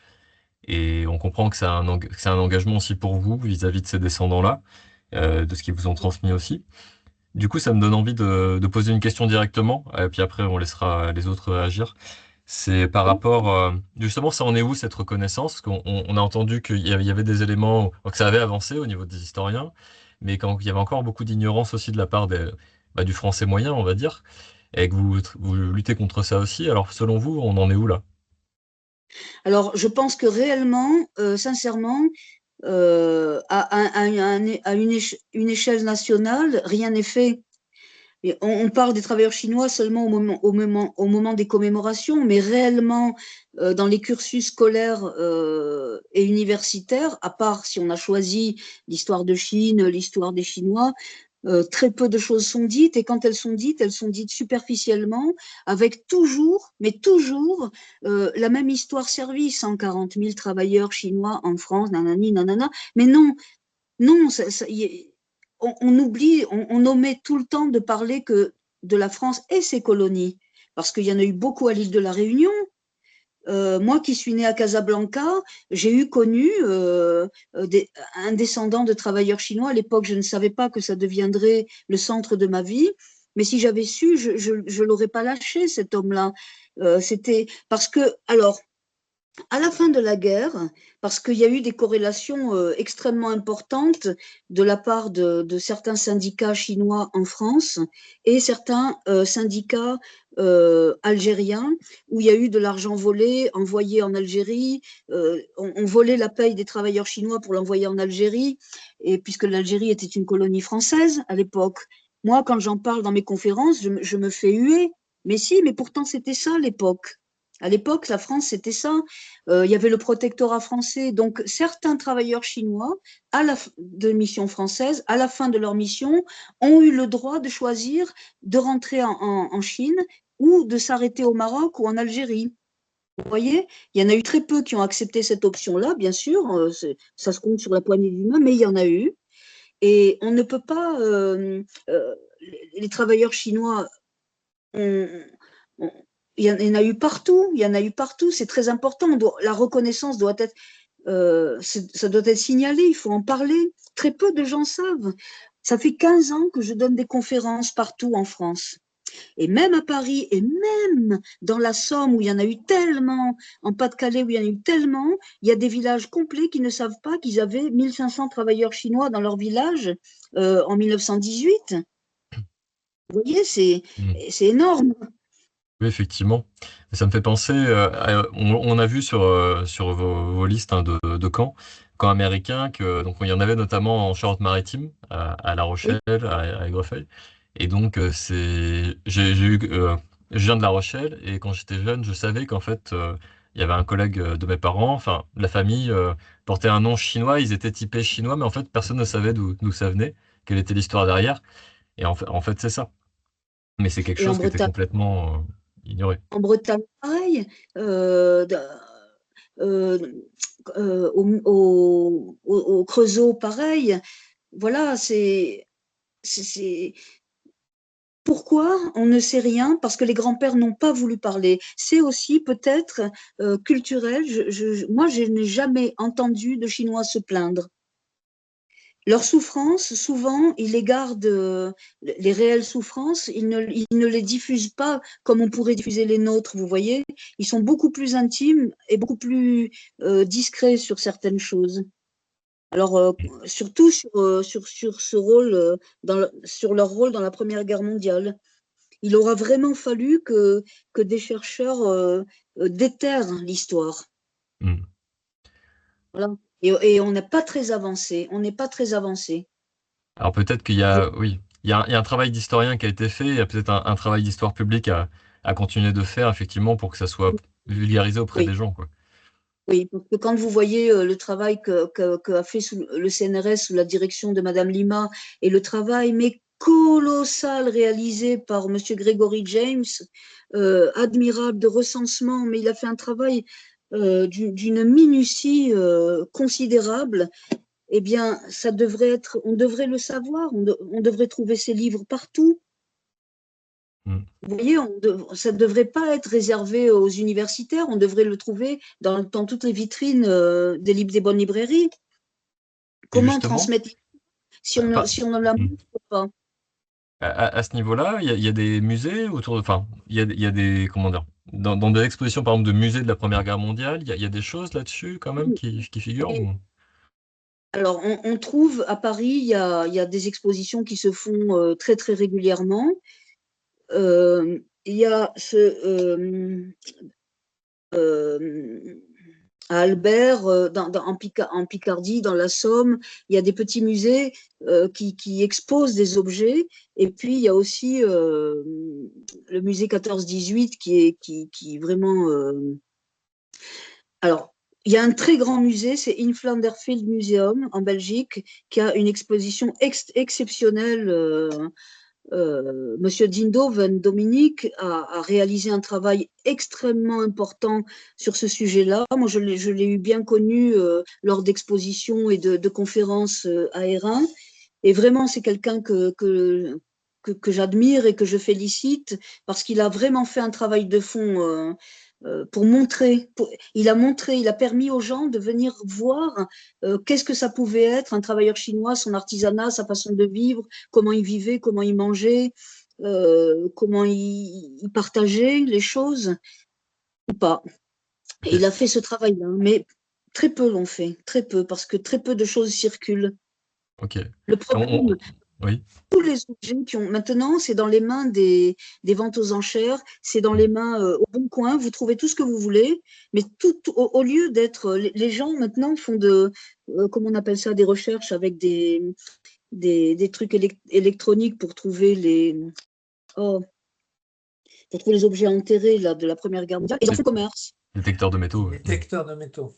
Et on comprend que c'est un engagement aussi pour vous vis-à-vis de ces descendants-là, de ce qu'ils vous ont transmis aussi. Du coup, ça me donne envie de poser une question directement, et puis après on laissera les autres réagir. C'est par rapport, justement, ça en est où cette reconnaissance? Parce qu'on a entendu qu'il y avait des éléments, que ça avait avancé au niveau des historiens, mais quand il y avait encore beaucoup d'ignorance aussi de la part du français moyen, on va dire, et que vous luttez contre ça aussi. Alors, selon vous, on en est où là? Alors, je pense que réellement, sincèrement, à une échelle nationale, rien n'est fait. Et on parle des travailleurs chinois seulement au moment des commémorations, mais réellement, dans les cursus scolaires et universitaires, à part si on a choisi l'histoire de Chine, l'histoire des Chinois, très peu de choses sont dites, et quand elles sont dites superficiellement, avec toujours, mais toujours, la même histoire servie, 140 000 travailleurs chinois en France, nanani, nanana, mais non, non, on oublie, on omet tout le temps de parler que de la France et ses colonies, parce qu'il y en a eu beaucoup à l'île de la Réunion. Moi qui suis née à Casablanca, j'ai connu un descendant de travailleurs chinois. À l'époque, je ne savais pas que ça deviendrait le centre de ma vie, mais si j'avais su, je ne l'aurais pas lâché, cet homme-là. C'était parce que, alors, à la fin de la guerre, parce qu'il y a eu des corrélations extrêmement importantes de la part de certains syndicats chinois en France et certains syndicats algérien, où il y a eu de l'argent volé, envoyé en Algérie. On volait la paye des travailleurs chinois pour l'envoyer en Algérie, et puisque l'Algérie était une colonie française à l'époque. Moi, quand j'en parle dans mes conférences, je me fais huer. Mais si, mais pourtant c'était ça à l'époque. À l'époque, la France, c'était ça. Il y avait le protectorat français. Donc, certains travailleurs chinois de mission française, à la fin de leur mission, ont eu le droit de choisir de rentrer en Chine ou de s'arrêter au Maroc ou en Algérie. Vous voyez, il y en a eu très peu qui ont accepté cette option-là, bien sûr. Ça se compte sur la poignée d'une main, mais il y en a eu. Et on ne peut pas. Les travailleurs chinois on, on, il y en a eu partout, il y en a eu partout, c'est très important. La reconnaissance doit être, ça doit être signalé, il faut en parler. Très peu de gens savent. Ça fait 15 ans que je donne des conférences partout en France. Et même à Paris, et même dans la Somme, où il y en a eu tellement, en Pas-de-Calais, où il y en a eu tellement, il y a des villages complets qui ne savent pas qu'ils avaient 1500 travailleurs chinois dans leur village en 1918. Vous voyez, c'est Mm. énorme. Oui, effectivement. Et ça me fait penser, on a vu sur vos listes hein, de camps américains, que donc il y en avait notamment en Charente-Maritime, à La Oui, Rochelle, à Aigrefeuille. Et donc j'ai eu, je viens de La Rochelle, et quand j'étais jeune, je savais qu'en fait, il y avait un collègue de mes parents, enfin de la famille, portait un nom chinois, ils étaient typés chinois, mais en fait personne ne savait d'où ça venait, quelle était l'histoire derrière. Et en fait c'est ça. Mais c'est quelque et chose qui était complètement ignoré. En Bretagne, pareil. Euh, de- euh, au Creusot, pareil. Voilà, c'est pourquoi on ne sait rien? Parce que les grands-pères n'ont pas voulu parler. C'est aussi peut-être culturel. Moi, je n'ai jamais entendu de Chinois se plaindre. Leurs souffrances, souvent, ils les gardent, les réelles souffrances, ils ne les diffusent pas comme on pourrait diffuser les nôtres, vous voyez. Ils sont beaucoup plus intimes et beaucoup plus discrets sur certaines choses. Alors, surtout sur ce rôle, sur leur rôle dans la Première Guerre mondiale. Il aura vraiment fallu que des chercheurs déterrent l'histoire. Mm. Voilà. Et on n'est pas très avancé. On n'est pas très avancé. Alors peut-être qu'il y a, oui, il y a un travail d'historien qui a été fait, il y a peut-être un travail d'histoire publique à continuer de faire, effectivement, pour que ça soit vulgarisé auprès Oui. des gens, quoi. Oui, parce que quand vous voyez le travail que a fait le CNRS sous la direction de Madame Lima et le travail mais colossal réalisé par Monsieur Gregory James, admirable de recensement, mais il a fait un travail d'une minutie considérable. Eh bien, ça devrait être, on devrait le savoir, on devrait trouver ces livres partout. Mm. Vous voyez, ça ne devrait pas être réservé aux universitaires, on devrait le trouver dans toutes les vitrines des bonnes librairies. Et Comment justement, transmettre si on ne la mm. montre pas? À ce niveau-là, il y a des musées autour de, enfin, il y a des, comment dire, dans des expositions, par exemple, de musées de la Première Guerre mondiale, il y a des choses là-dessus, quand même, qui figurent Et ou... alors, on trouve à Paris, il y a des expositions qui se font très très régulièrement. Il y a euh, à Albert, en Picardie, dans la Somme, il y a des petits musées qui exposent des objets. Et puis, il y a aussi le musée 14-18 qui vraiment. Alors, il y a un très grand musée, c'est In Flanderfield Museum en Belgique, qui a une exposition exceptionnelle. Monsieur Dindhoven, Dominique, a réalisé un travail extrêmement important sur ce sujet-là. Moi, je l'ai eu bien connu lors d'expositions et de conférences à Hérin. Et vraiment, c'est quelqu'un que j'admire et que je félicite parce qu'il a vraiment fait un travail de fond pour montrer. Il a permis aux gens de venir voir qu'est-ce que ça pouvait être un travailleur chinois, son artisanat, sa façon de vivre, comment il vivait, comment il mangeait, comment il partageait les choses ou pas. Et Ok, il a fait ce travail-là, mais très peu l'ont fait, très peu, parce que très peu de choses circulent. ok. Le On- problème, on- Oui. Tous les objets qui ont maintenant, c'est dans les mains des ventes aux enchères, c'est dans les mains au bon coin, vous trouvez tout ce que vous voulez, mais au lieu d'être, les gens maintenant font comment on appelle ça, des recherches avec des trucs électroniques pour trouver oh, pour trouver les objets enterrés là, de la Première Guerre mondiale, ils en font commerce. Détecteur de métaux. Ouais. Détecteur de métaux.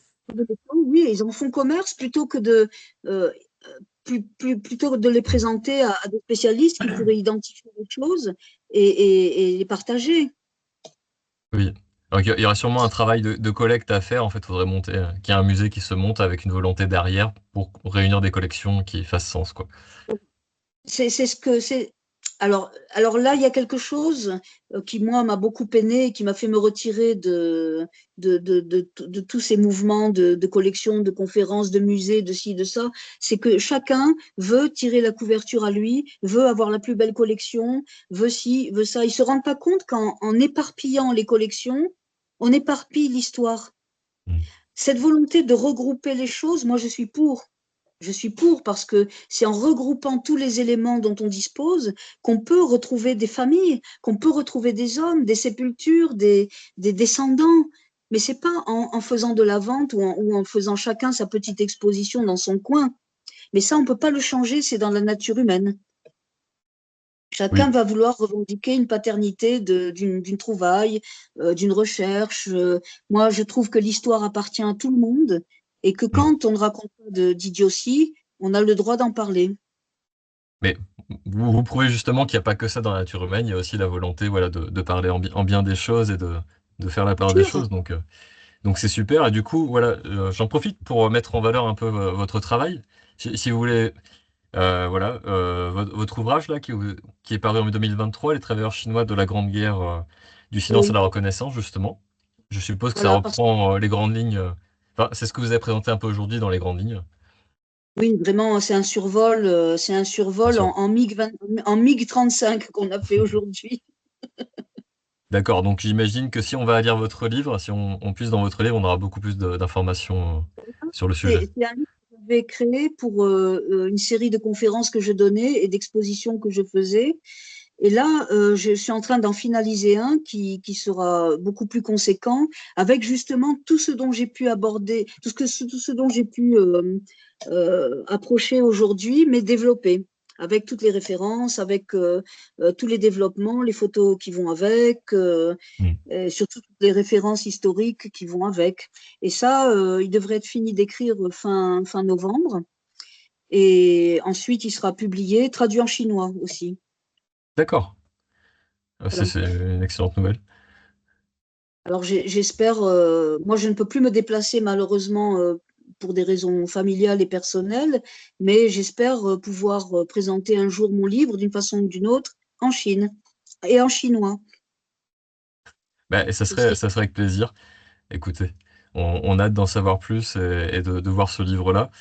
Oui, ils en font commerce plutôt que euh, plutôt que de les présenter à des spécialistes qui pourraient identifier les choses et les partager. Oui. Donc, il y aurait sûrement un travail de collecte à faire. En fait, il faudrait monter, qu'il y ait un musée qui se monte avec une volonté derrière pour réunir des collections qui fassent sens, quoi. C'est ce que c'est. Alors là, il y a quelque chose qui, moi, m'a beaucoup peiné et qui m'a fait me retirer de tous ces mouvements de collection, de conférences, de musées, de ci, de ça. C'est que chacun veut tirer la couverture à lui, veut avoir la plus belle collection, veut ci, veut ça. Ils ne se rendent pas compte qu'en éparpillant les collections, on éparpille l'histoire. Mm. Cette volonté de regrouper les choses, moi, je suis pour. Je suis pour parce que c'est en regroupant tous les éléments dont on dispose qu'on peut retrouver des familles, qu'on peut retrouver des hommes, des sépultures, des descendants. Mais c'est pas en faisant de la vente ou en faisant chacun sa petite exposition dans son coin. Mais ça, on peut pas le changer, c'est dans la nature humaine. Chacun Oui. va vouloir revendiquer une paternité d'une trouvaille, d'une recherche. Moi, je trouve que l'histoire appartient à tout le monde et que Mm. quand on ne raconte pas d'idiotie, on a le droit d'en parler. Mais vous prouvez justement qu'il n'y a pas que ça dans la nature humaine, il y a aussi la volonté, voilà, de parler en bien des choses et de faire la part des Sûr. choses. Donc c'est super. Et du coup, voilà, j'en profite pour mettre en valeur un peu votre travail. Si vous voulez, voilà, votre ouvrage là qui est paru en 2023, Les travailleurs chinois de la Grande Guerre du silence à Oui, la reconnaissance, justement. Je suppose que ça voilà, parce que reprend les grandes lignes. Enfin, c'est ce que vous avez présenté un peu aujourd'hui dans les grandes lignes, oui, vraiment, c'est un bien survol sûr. en MiG 35 qu'on a fait aujourd'hui. D'accord, donc j'imagine que si on va lire votre livre, si on puise dans votre livre, on aura beaucoup plus d'informations sur le sujet. C'est un livre que j'avais créé pour une série de conférences que je donnais et d'expositions que je faisais. Et là, je suis en train d'en finaliser un qui sera beaucoup plus conséquent, avec justement tout ce dont j'ai pu aborder, tout ce dont j'ai pu approcher aujourd'hui, mais développer, avec toutes les références, avec tous les développements, les photos qui vont avec, Mm. et surtout toutes les références historiques qui vont avec. Et ça, il devrait être fini d'écrire fin novembre. Et ensuite, il sera publié, traduit en chinois aussi. D'accord. Voilà. C'est une excellente nouvelle. Alors j'espère, moi je ne peux plus me déplacer malheureusement pour des raisons familiales et personnelles, mais j'espère pouvoir présenter un jour mon livre d'une façon ou d'une autre en Chine et en chinois. Bah, et Ce serait ça serait avec plaisir. Écoutez, on a hâte d'en savoir plus et de voir ce livre-là.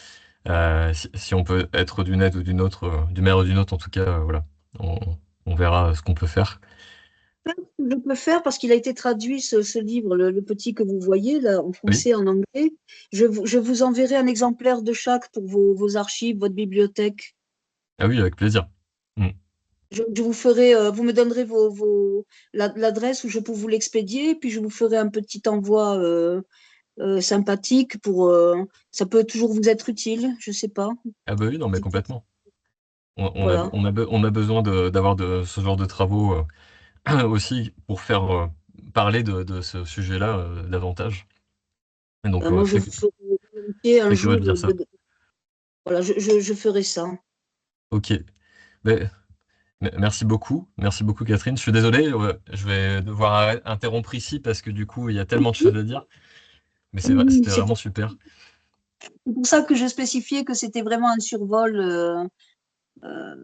Si on peut être d'une aide ou d'une autre, d'une manière ou d'une autre, en tout cas, voilà, on, on verra ce qu'on peut faire. je peux faire parce qu'il a été traduit ce livre, le petit que vous voyez là en Oui? français, en anglais. Je vous enverrai un exemplaire de chaque pour vos archives, votre bibliothèque. Ah oui, avec plaisir. Mm. Je vous ferai, vous me donnerez l'adresse où je peux vous l'expédier, puis je vous ferai un petit envoi sympathique pour. Ça peut toujours vous être utile, je sais pas. Ah bah oui, non, mais complètement. Voilà. On a besoin d'avoir ce genre de travaux aussi pour faire parler de ce sujet-là davantage. Et donc, Moi, je vous ferai volontiers un très curieux jour de lire ça. voilà, je ferai ça. Ok. Mais, merci beaucoup Catherine. Je suis désolé, je vais devoir interrompre ici parce que du coup, il y a tellement de choses à dire. Mais Oui, c'était vraiment super. c'est pour ça que je spécifiais que c'était vraiment un survol euh,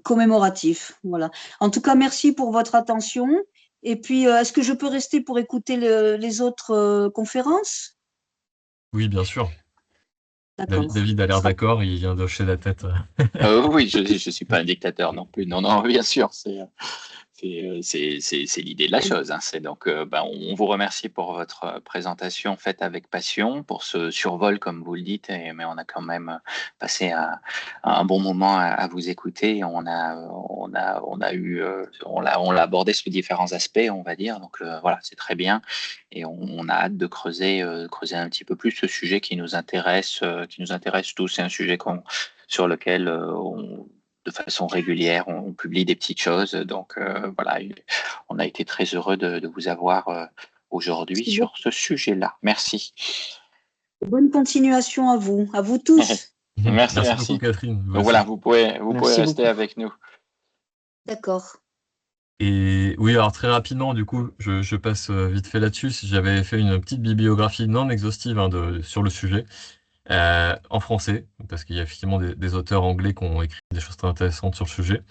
commémoratif. Voilà. En tout cas, merci pour votre attention. Et puis, est-ce que je peux rester pour écouter les autres conférences? Oui, bien sûr. D'accord. David a l'air d'accord, il vient d'hocher la tête. Oui, je ne suis pas un dictateur non plus. Non, non, bien sûr, C'est l'idée de la chose, hein. C'est donc, on vous remercie pour votre présentation faite avec passion, pour ce survol, comme vous le dites, mais on a quand même passé un bon moment à vous écouter. On l'a abordé sous différents aspects, on va dire. Donc voilà, c'est très bien, et on a hâte de creuser un petit peu plus ce sujet qui nous intéresse tous. C'est un sujet sur lequel de façon régulière, on publie des petites choses. Donc voilà, on a été très heureux de vous avoir aujourd'hui Merci beaucoup. sur ce sujet-là. Merci. Bonne continuation à vous tous. Merci, Merci beaucoup, merci. Catherine. Vous Donc aussi. voilà, vous pouvez Merci rester beaucoup. avec nous. D'accord. Et oui, alors très rapidement, du coup, je passe vite fait là-dessus. Si j'avais fait une petite bibliographie non exhaustive hein, sur le sujet, en français, parce qu'il y a effectivement des auteurs anglais qui ont écrit des choses très intéressantes sur le sujet.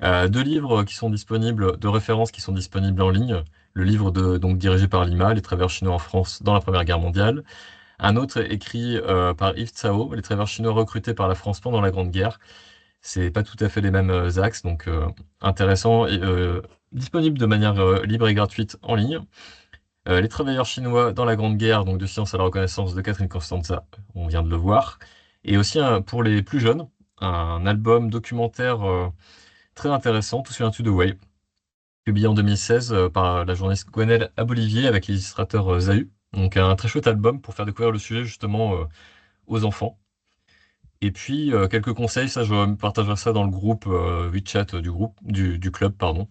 2 livres qui sont disponibles, de références qui sont disponibles en ligne. Le livre donc dirigé par Lima, Les travailleurs chinois en France dans la Première Guerre mondiale. Un autre écrit par Yves Tsao, Les travailleurs chinois recrutés par la France pendant la Grande Guerre. C'est pas tout à fait les mêmes axes, donc intéressant et disponible de manière libre et gratuite en ligne. Les travailleurs chinois dans la Grande Guerre, donc de Science à la reconnaissance de Catherine Constanza, on vient de le voir. Et aussi pour les plus jeunes, un album documentaire très intéressant, Tout sur un to the way, publié en 2016 par la journaliste Gwenelle Abolivier avec l'illustrateur Zahu. Donc un très chouette album pour faire découvrir le sujet justement aux enfants. Et puis quelques conseils, ça je partagerai ça dans le groupe WeChat du club, pardon.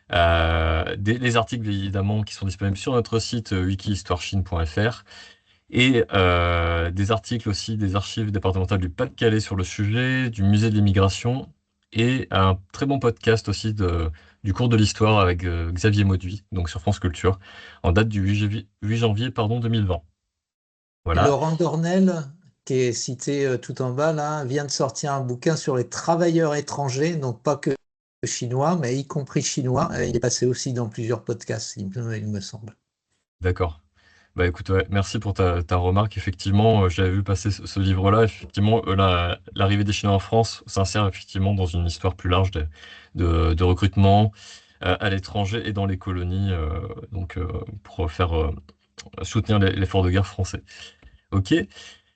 Les articles évidemment qui sont disponibles sur notre site wikihistoirechine.fr et des articles aussi des archives départementales du Pas-de-Calais sur le sujet, du musée de l'immigration et un très bon podcast aussi du cours de l'histoire avec Xavier Mauduit, donc sur France Culture, en date du 8 janvier 2020. Et Voilà. Laurent Dornel, qui est cité tout en bas, là, vient de sortir un bouquin sur les travailleurs étrangers, donc pas que chinois, mais y compris chinois. Il est passé aussi dans plusieurs podcasts, il me semble. D'accord. Bah écoute, ouais, merci pour ta remarque. Effectivement, j'avais vu passer ce livre-là. Effectivement, l'arrivée des Chinois en France s'insère effectivement dans une histoire plus large de recrutement à l'étranger et dans les colonies, donc pour faire soutenir l'effort de guerre français. Ok.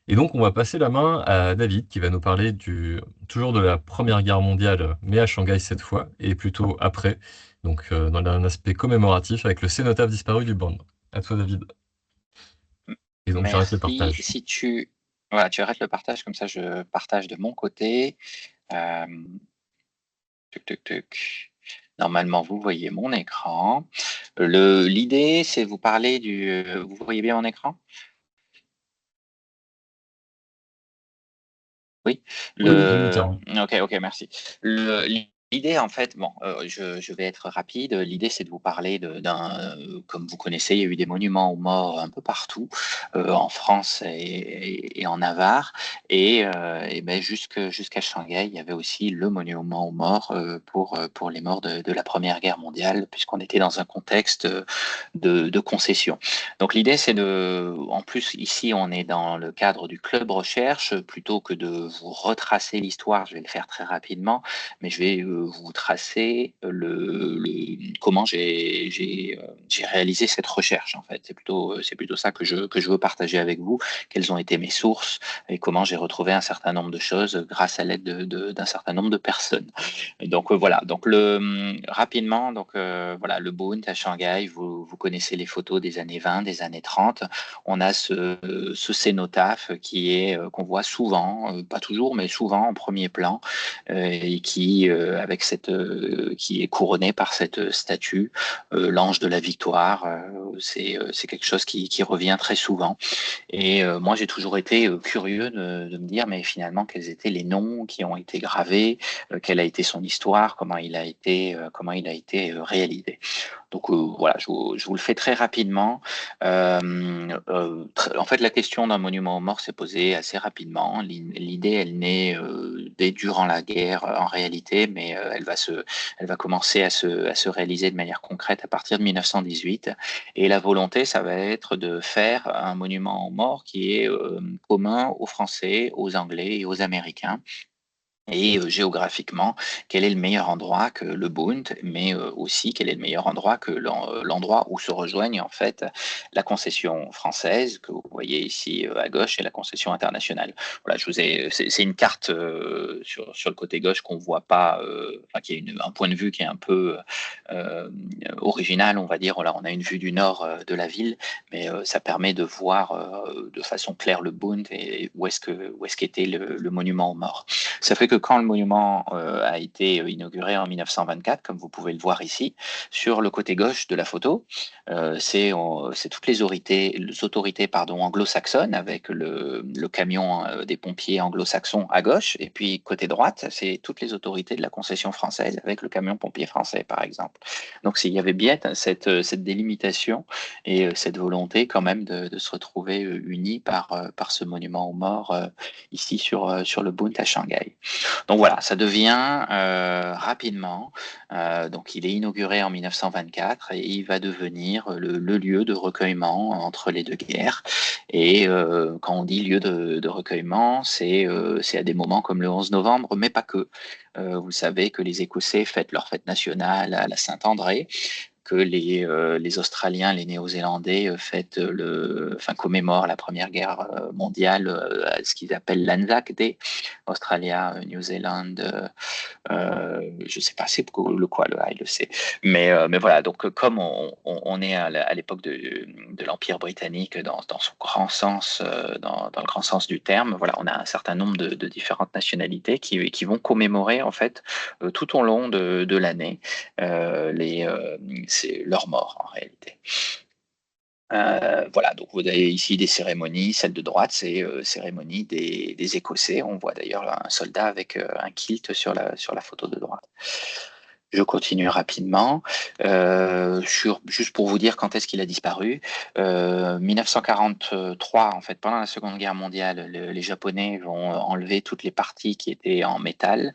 Et donc, on va passer la main à David qui va nous parler toujours de la Première Guerre mondiale, mais à Shanghai cette fois, et plutôt après, donc dans un aspect commémoratif avec le cénotaphe disparu du band. À toi, David. Et donc, j'arrête le Merci. partage. Si voilà, tu arrêtes le partage, comme ça je partage de mon côté. Euh, tuc, tuc, tuc. Normalement, vous voyez mon écran. L'idée, c'est vous parler vous voyez bien mon écran? Oui. Oui, carrément. Ok, merci. L'idée, en fait, bon, je vais être rapide. L'idée, c'est de vous parler comme vous connaissez, il y a eu des monuments aux morts un peu partout, en France et en Navarre. Et ben, jusqu'à Shanghai, il y avait aussi le monument aux morts pour les morts de la Première Guerre mondiale, puisqu'on était dans un contexte de concession. Donc l'idée, en plus, ici, on est dans le cadre du club recherche, plutôt que de vous retracer l'histoire, je vais le faire très rapidement, mais je vais vous tracer comment j'ai réalisé cette recherche, en fait. C'est plutôt ça que je veux partager avec vous, quelles ont été mes sources et comment j'ai retrouvé un certain nombre de choses grâce à l'aide d'un certain nombre de personnes. Donc voilà, donc rapidement, donc voilà, le Bund à Shanghai, vous connaissez les photos des années 20, des années 30. On a ce cénotaphe qu'on voit souvent, pas toujours, mais souvent en premier plan, et qui qui est couronné par cette statue, l'ange de la victoire. C'est quelque chose qui revient très souvent. Et moi, j'ai toujours été curieux de me dire, mais finalement, quels étaient les noms qui ont été gravés, quelle a été son histoire, comment il a été réalisé. Donc voilà, je vous le fais très rapidement. En fait, la question d'un monument aux morts s'est posée assez rapidement. L'idée, elle naît dès durant la guerre en réalité, mais elle va commencer à se réaliser de manière concrète à partir de 1918. Et la volonté, ça va être de faire un monument aux morts qui est commun aux Français, aux Anglais et aux Américains. Et géographiquement, quel est le meilleur endroit que le Bund, mais aussi quel est le meilleur endroit que l'endroit où se rejoignent en fait la concession française que vous voyez ici à gauche et la concession internationale. Voilà, c'est une carte sur le côté gauche qu'on voit pas, enfin, qui est un point de vue qui est un peu euh, original, on va dire. Là, on a une vue du nord de la ville, mais ça permet de voir de façon claire le Bund et où est-ce qu'était le monument aux morts. Ça fait que quand le monument a été inauguré en 1924, comme vous pouvez le voir ici, sur le côté gauche de la photo, c'est toutes les autorités anglo-saxonnes avec le camion des pompiers anglo-saxons à gauche, et puis côté droite, c'est toutes les autorités de la concession française avec le camion pompier français, par exemple. Donc il y avait bien cette délimitation et cette volonté quand même de se retrouver unis par ce monument aux morts ici sur le Bund à Shanghai. Donc voilà, ça devient rapidement, donc il est inauguré en 1924 et il va devenir le lieu de recueillement entre les deux guerres. Et quand on dit lieu de recueillement, c'est à des moments comme le 11 novembre, mais pas que. Vous savez que les Écossais fêtent leur fête nationale à la Saint-André, que les Australiens, les Néo-Zélandais commémorent la Première Guerre mondiale, ce qu'ils appellent l'Anzac Day, Australia, New Zealand, je ne sais pas c'est le quoi, il le sait. Mais voilà, donc comme on est à l'époque de l'Empire britannique dans son grand sens, dans le grand sens du terme, voilà, on a un certain nombre de différentes nationalités qui vont commémorer en fait tout au long de l'année c'est leur mort en réalité. Voilà, donc vous avez ici des cérémonies. Celle de droite, c'est cérémonie des Écossais. On voit d'ailleurs un soldat avec un kilt sur la photo de droite. Je continue rapidement. Juste pour vous dire quand est-ce qu'il a disparu. 1943, en fait, pendant la Seconde Guerre mondiale, les Japonais vont enlever toutes les parties qui étaient en métal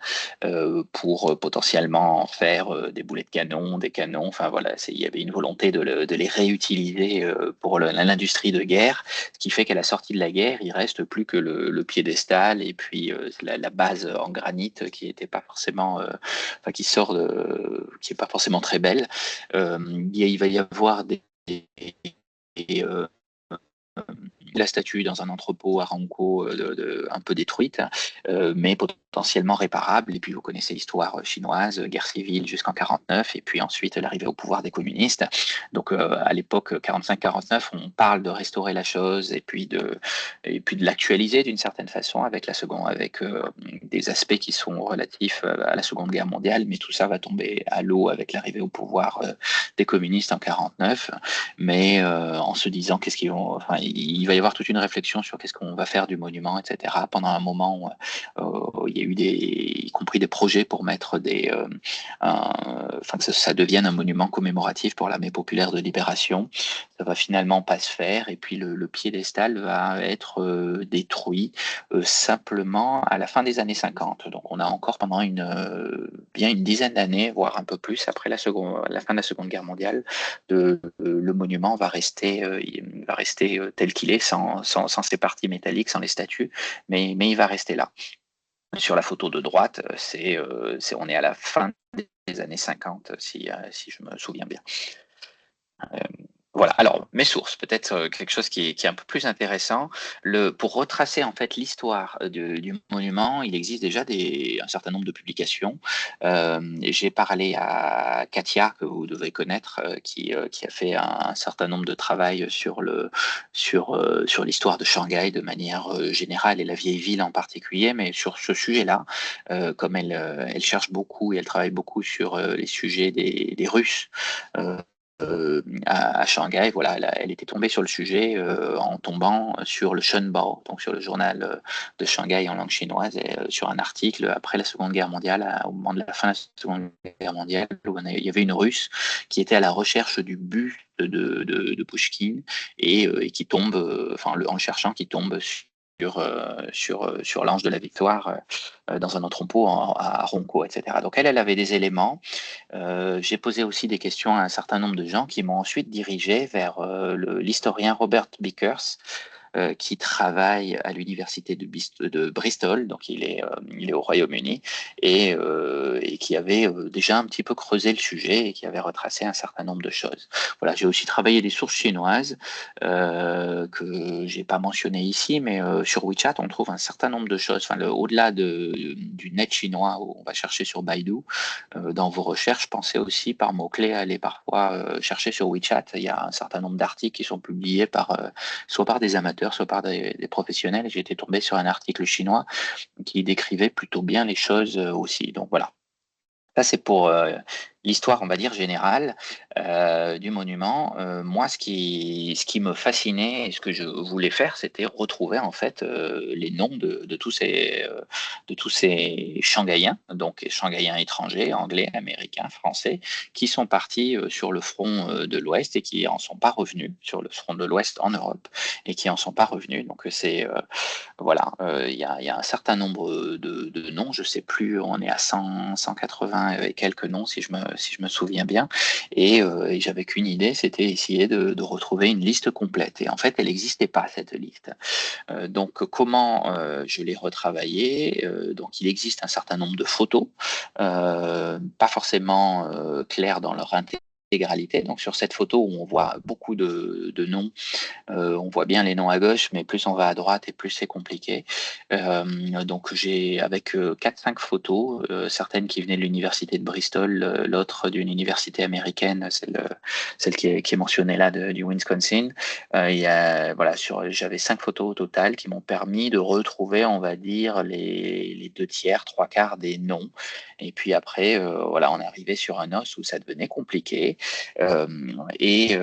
pour potentiellement en faire des boulets de canon, des canons. Enfin voilà, il y avait une volonté de les réutiliser pour l'industrie de guerre, ce qui fait qu'à la sortie de la guerre, il reste plus que le piédestal et puis la base en granit qui était pas forcément enfin, qui est pas forcément très belle. Il va y avoir des la statue dans un entrepôt à Ranco un peu détruite, mais potentiellement réparable. Et puis vous connaissez l'histoire chinoise, guerre civile jusqu'en 49, et puis ensuite l'arrivée au pouvoir des communistes. Donc à l'époque 45-49, on parle de restaurer la chose et puis de l'actualiser d'une certaine façon avec des aspects qui sont relatifs à la Seconde Guerre mondiale, mais tout ça va tomber à l'eau avec l'arrivée au pouvoir des communistes en 49. Mais en se disant enfin, il va y avoir toute une réflexion sur qu'est-ce qu'on va faire du monument, etc. Pendant un moment, il y a eu y compris des projets pour mettre enfin, que ça devienne un monument commémoratif pour l'armée populaire de libération. Ça va finalement pas se faire, et puis le piédestal va être détruit simplement à la fin des années 50. Donc on a encore pendant bien une dizaine d'années, voire un peu plus après la fin de la Seconde Guerre mondiale, le monument va rester tel qu'il est, sans ses parties métalliques, sans les statues, mais il va rester là. Sur la photo de droite, on est à la fin des années 50, si je me souviens bien. Voilà. Alors, mes sources, peut-être quelque chose qui est un peu plus intéressant. Pour retracer en fait l'histoire du monument, il existe déjà un certain nombre de publications. J'ai parlé à Katia, que vous devez connaître, qui a fait un certain nombre de travaux sur l'histoire de Shanghai de manière générale et la vieille ville en particulier. Mais sur ce sujet-là, comme elle cherche beaucoup et elle travaille beaucoup sur les sujets des Russes. À Shanghai, voilà, elle était tombée sur le sujet en tombant sur le Shenbao, donc sur le journal de Shanghai en langue chinoise, et sur un article après la Seconde Guerre mondiale, au moment de la fin de la Seconde Guerre mondiale, où il y avait une Russe qui était à la recherche du buste de Pouchkine et qui tombe, en le cherchant, qui tombe sur l'Ange de la Victoire dans un entrepôt à Ronco, etc. Donc elle avait des éléments. J'ai posé aussi des questions à un certain nombre de gens qui m'ont ensuite dirigé vers l'historien Robert Bickers, qui travaille à l'université de Bristol, donc il est au Royaume-Uni, et qui avait déjà un petit peu creusé le sujet et qui avait retracé un certain nombre de choses. Voilà, j'ai aussi travaillé des sources chinoises que j'ai pas mentionnées ici, mais sur WeChat, on trouve un certain nombre de choses. Enfin, au-delà du net chinois où on va chercher sur Baidu, dans vos recherches, pensez aussi par mots-clés à aller parfois chercher sur WeChat. Il y a un certain nombre d'articles qui sont publiés soit par des amateurs, soit par des professionnels. J'ai été tombé sur un article chinois qui décrivait plutôt bien les choses aussi. Donc voilà. Ça, c'est pour l'histoire, on va dire, générale du monument. Moi, ce qui me fascinait et ce que je voulais faire, c'était retrouver en fait les noms de tous ces Shanghaïens, donc Shanghaïens étrangers, anglais, américains, français, qui sont partis sur le front de l'Ouest et qui en sont pas revenus, sur le front de l'Ouest en Europe, et qui en sont pas revenus. Donc c'est voilà, il y a un certain nombre de noms, je sais plus, on est à 180 et quelques noms si je me souviens bien, et j'avais qu'une idée, c'était essayer de retrouver une liste complète. Et en fait, elle n'existait pas, cette liste. Donc comment je l'ai retravaillée? Donc il existe un certain nombre de photos, pas forcément claires dans leur intégralité. Donc sur cette photo où on voit beaucoup de noms, on voit bien les noms à gauche, mais plus on va à droite et plus c'est compliqué. Donc j'ai avec 4-5 photos, certaines qui venaient de l'université de Bristol, l'autre d'une université américaine, celle qui est mentionnée là du Wisconsin. Voilà, j'avais 5 photos au total qui m'ont permis de retrouver, on va dire, les 2/3, 3/4 des noms. Et puis après, voilà, on est arrivé sur un os où ça devenait compliqué. Et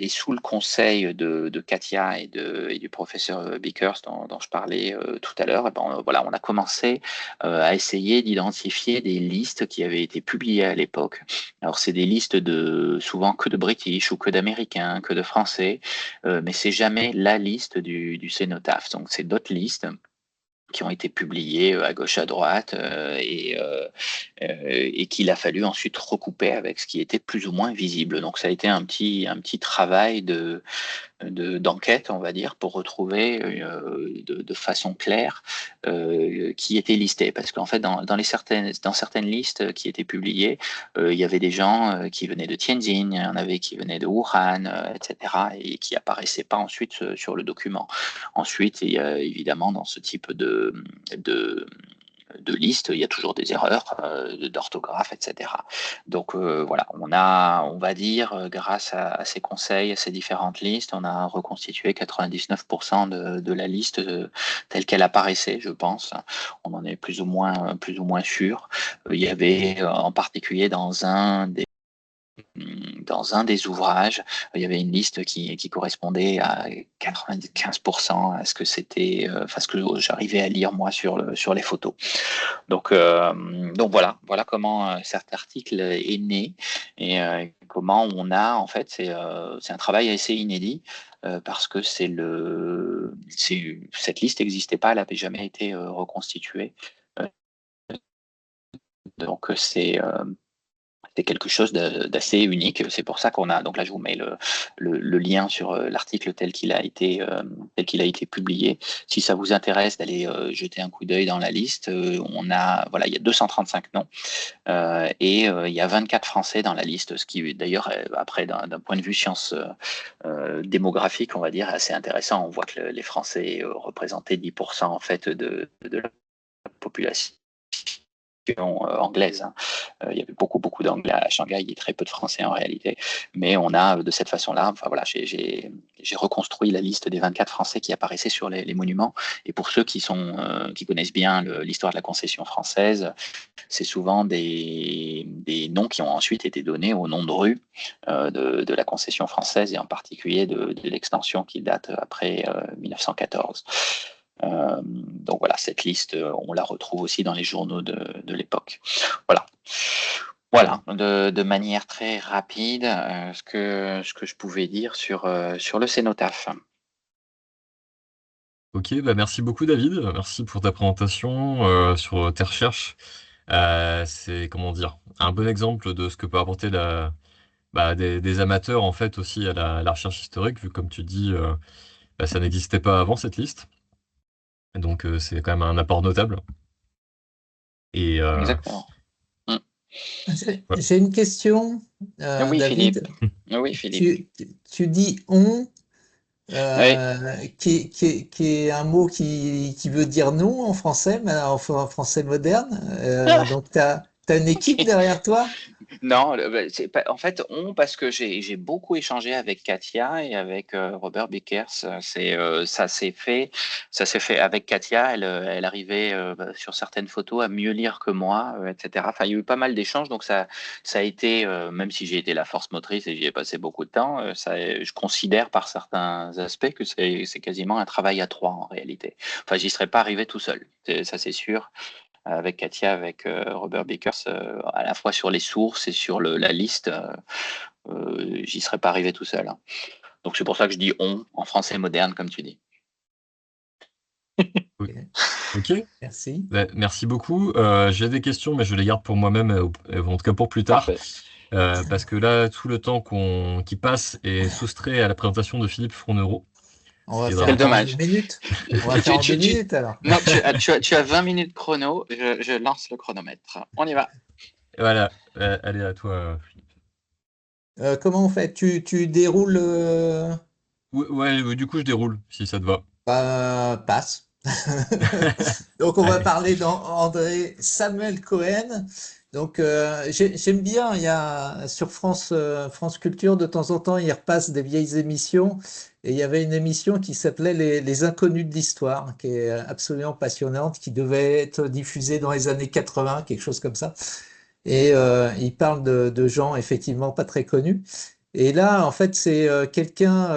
sous le conseil de Katia et du professeur Bickers dont je parlais tout à l'heure, voilà, on a commencé à essayer d'identifier des listes qui avaient été publiées à l'époque. Alors c'est des listes souvent que de British ou que d'Américains, que de Français, mais c'est jamais la liste du cénotaphe. Donc c'est d'autres listes qui ont été publiés à gauche à droite et qu'il a fallu ensuite recouper avec ce qui était plus ou moins visible. Donc ça a été un petit travail d'enquête, on va dire, pour retrouver de façon claire qui était listé. Parce qu'en fait, dans certaines listes qui étaient publiées, il y avait des gens qui venaient de Tianjin, il y en avait qui venaient de Wuhan, etc., et qui apparaissaient pas ensuite sur le document. Ensuite, il y a évidemment dans ce type de liste, il y a toujours des erreurs d'orthographe, etc. Donc voilà, on va dire, grâce à ces conseils, à ces différentes listes, on a reconstitué 99% de la liste telle qu'elle apparaissait, je pense. On en est plus ou moins sûr. Il y avait en particulier dans un des ouvrages, il y avait une liste qui correspondait à 95% à ce que c'était, enfin ce que j'arrivais à lire moi sur les photos. Donc voilà comment cet article est né et comment on a en fait c'est un travail assez inédit parce que cette liste n'existait pas, elle n'avait jamais été reconstituée. Donc c'est quelque chose d'assez unique. C'est pour ça qu'on a. Donc là, je vous mets le lien sur l'article tel qu'il a été publié. Si ça vous intéresse d'aller jeter un coup d'œil dans la liste, il y a 235 noms et il y a 24 Français dans la liste, ce qui d'ailleurs après d'un point de vue science démographique, on va dire, assez intéressant. On voit que les Français représentaient 10% en fait de la population anglaise. Il y avait beaucoup d'anglais à Shanghai et très peu de français en réalité. Mais on a de cette façon-là, enfin voilà, j'ai reconstruit la liste des 24 français qui apparaissaient sur les monuments. Et pour ceux qui connaissent bien l'histoire de la concession française, c'est souvent des noms qui ont ensuite été donnés aux noms de rues de la concession française et en particulier de l'extension qui date après 1914. Donc voilà, cette liste, on la retrouve aussi dans les journaux de l'époque. Voilà, de manière très rapide, ce que je pouvais dire sur le cénotaphe. Ok, merci beaucoup David, merci pour ta présentation sur tes recherches. C'est, comment dire, un bon exemple de ce que peut apporter des amateurs en fait aussi à la recherche historique, vu comme tu dis, Bah, ça n'existait pas avant cette liste, donc c'est quand même un apport notable. Et Exactement. Mm. voilà. J'ai une question, Oui, Philippe. David. Oui, Philippe. Tu dis on, Oui. qui est un mot qui veut dire non en français, mais en français moderne. Donc, tu as une équipe Ok. derrière toi? Non, bah, c'est pas, en fait, parce que j'ai beaucoup échangé avec Katia et avec Robert Bickers. Ça s'est fait avec Katia. Elle arrivait bah, sur certaines photos à mieux lire que moi, etc. Enfin, il y a eu pas mal d'échanges, donc ça a été, même si j'ai été la force motrice et j'y ai passé beaucoup de temps, je considère par certains aspects que c'est quasiment un travail à trois en réalité. Enfin, j'y serais pas arrivé tout seul, ça c'est sûr avec Katia, avec Robert Bickers, à la fois sur les sources et sur la liste, j'y serais pas arrivé tout seul, hein. Donc c'est pour ça que je dis on en français moderne, comme tu dis. Oui. Ok, Ok, merci. bah, merci beaucoup. J'ai des questions, mais je les garde pour moi-même, en tout cas pour plus tard. Parfait. Parce que là, tout le temps qui passe est soustrait à la présentation de Philippe Fournereau, On ce va qui est faire Quel vraiment en dommage. deux dommage. minutes. On va faire en deux minutes alors. Non, tu as 20 minutes chrono. Je lance le chronomètre. On y va. Voilà, allez à toi, Philippe. Comment on fait? Tu déroules Ouais, ouais, du coup, je déroule, si ça te va. passe. Donc, on va Allez. parler d'André Samuel Cohen. Donc, j'aime bien, il y a sur France Culture, de temps en temps, il repasse des vieilles émissions. Et il y avait une émission qui s'appelait Les Inconnus de l'Histoire, qui est absolument passionnante, qui devait être diffusée dans les années 80, quelque chose comme ça. Et il parle de gens effectivement pas très connus. Et là, en fait, c'est quelqu'un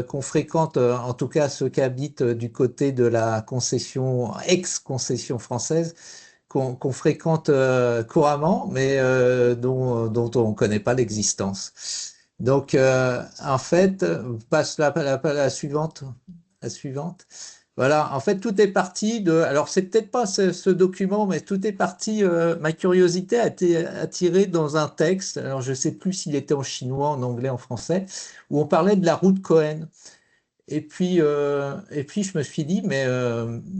qu'on fréquente, en tout cas ceux qui habitent du côté de la concession, ex-concession française, qu'on fréquente couramment, mais dont on ne connaît pas l'existence. Donc, en fait, passe la suivante. La suivante. Voilà, en fait, tout est parti de. Alors, c'est peut-être pas ce document, mais tout est parti. Ma curiosité a été attirée dans un texte. Alors, je sais plus s'il était en chinois, en anglais, en français, où on parlait de la route Cohen. Et puis je me suis dit, mais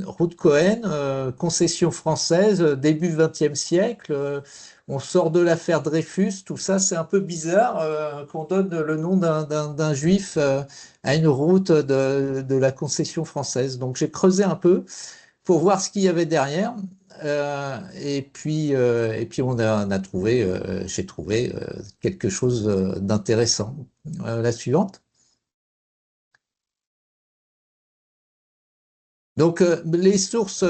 route Cohen, concession française, début XXe siècle, on sort de l'affaire Dreyfus, tout ça, c'est un peu bizarre qu'on donne le nom d'un juif à une route de la concession française. Donc j'ai creusé un peu pour voir ce qu'il y avait derrière. Et puis on a trouvé, j'ai trouvé quelque chose d'intéressant. La suivante. Donc, les sources,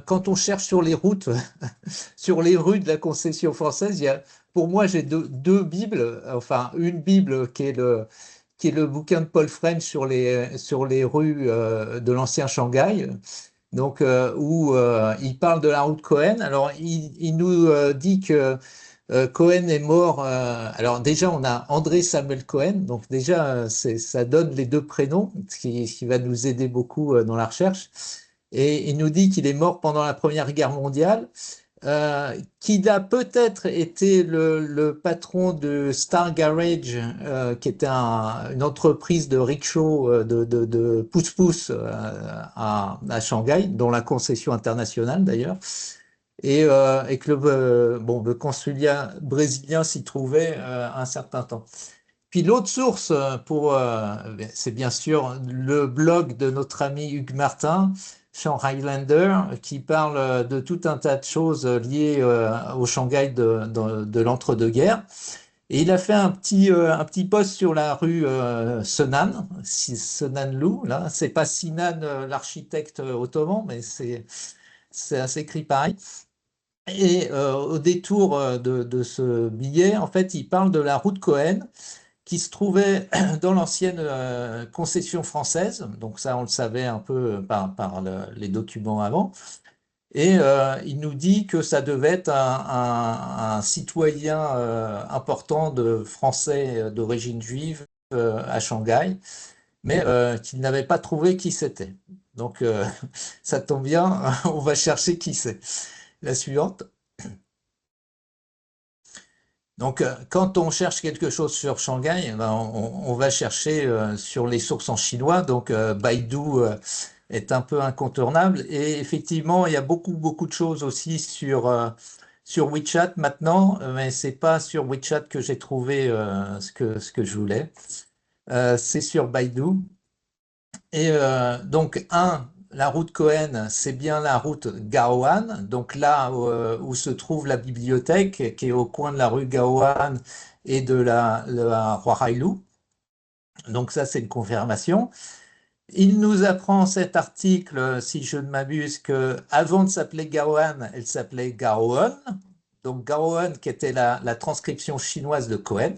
quand on cherche sur les routes, sur les rues de la concession française, pour moi, j'ai deux Bibles. Enfin, une Bible qui est le bouquin de Paul French sur les rues de l'ancien Shanghai, donc, où il parle de la route Cohen. Alors, il nous dit que Cohen est mort. Alors, déjà, on a André Samuel Cohen. Donc, déjà, ça donne les deux prénoms, ce qui va nous aider beaucoup dans la recherche. Et il nous dit qu'il est mort pendant la Première Guerre mondiale, qu'il a peut-être été le patron de Star Garage, qui était une entreprise de rickshaw, de pousse-pousse à Shanghai, dont la concession internationale d'ailleurs, et que le consulat brésilien s'y trouvait un certain temps. Puis l'autre source, c'est bien sûr le blog de notre ami Hugues Martin, Sean Highlander, qui parle de tout un tas de choses liées au Shanghai de l'entre-deux-guerres. Et il a fait un petit post sur la rue Senan, Senan Lu, là. C'est pas Sinan, l'architecte ottoman, mais ça s'écrit pareil. Et au détour de ce billet, en fait, il parle de la route Cohen, qui se trouvait dans l'ancienne concession française. Donc ça, on le savait un peu par les documents avant. Et il nous dit que ça devait être un citoyen important de Français d'origine juive à Shanghai, mais qu'il n'avait pas trouvé qui c'était. Donc ça tombe bien, on va chercher qui c'est. La suivante. Donc, quand on cherche quelque chose sur Shanghai, ben, on va chercher sur les sources en chinois. Donc, Baidu est un peu incontournable. Et effectivement, il y a beaucoup de choses aussi sur WeChat maintenant, mais c'est pas sur WeChat que j'ai trouvé ce que je voulais. C'est sur Baidu. Et donc, la route Cohen, c'est bien la route Gaoan, donc là où se trouve la bibliothèque, qui est au coin de la rue Gaoan et de la Huarailou. Donc ça, c'est une confirmation. Il nous apprend cet article, si je ne m'abuse, que avant de s'appeler Gaoan, elle s'appelait Gaoan. Donc Gaoan, qui était la transcription chinoise de Cohen.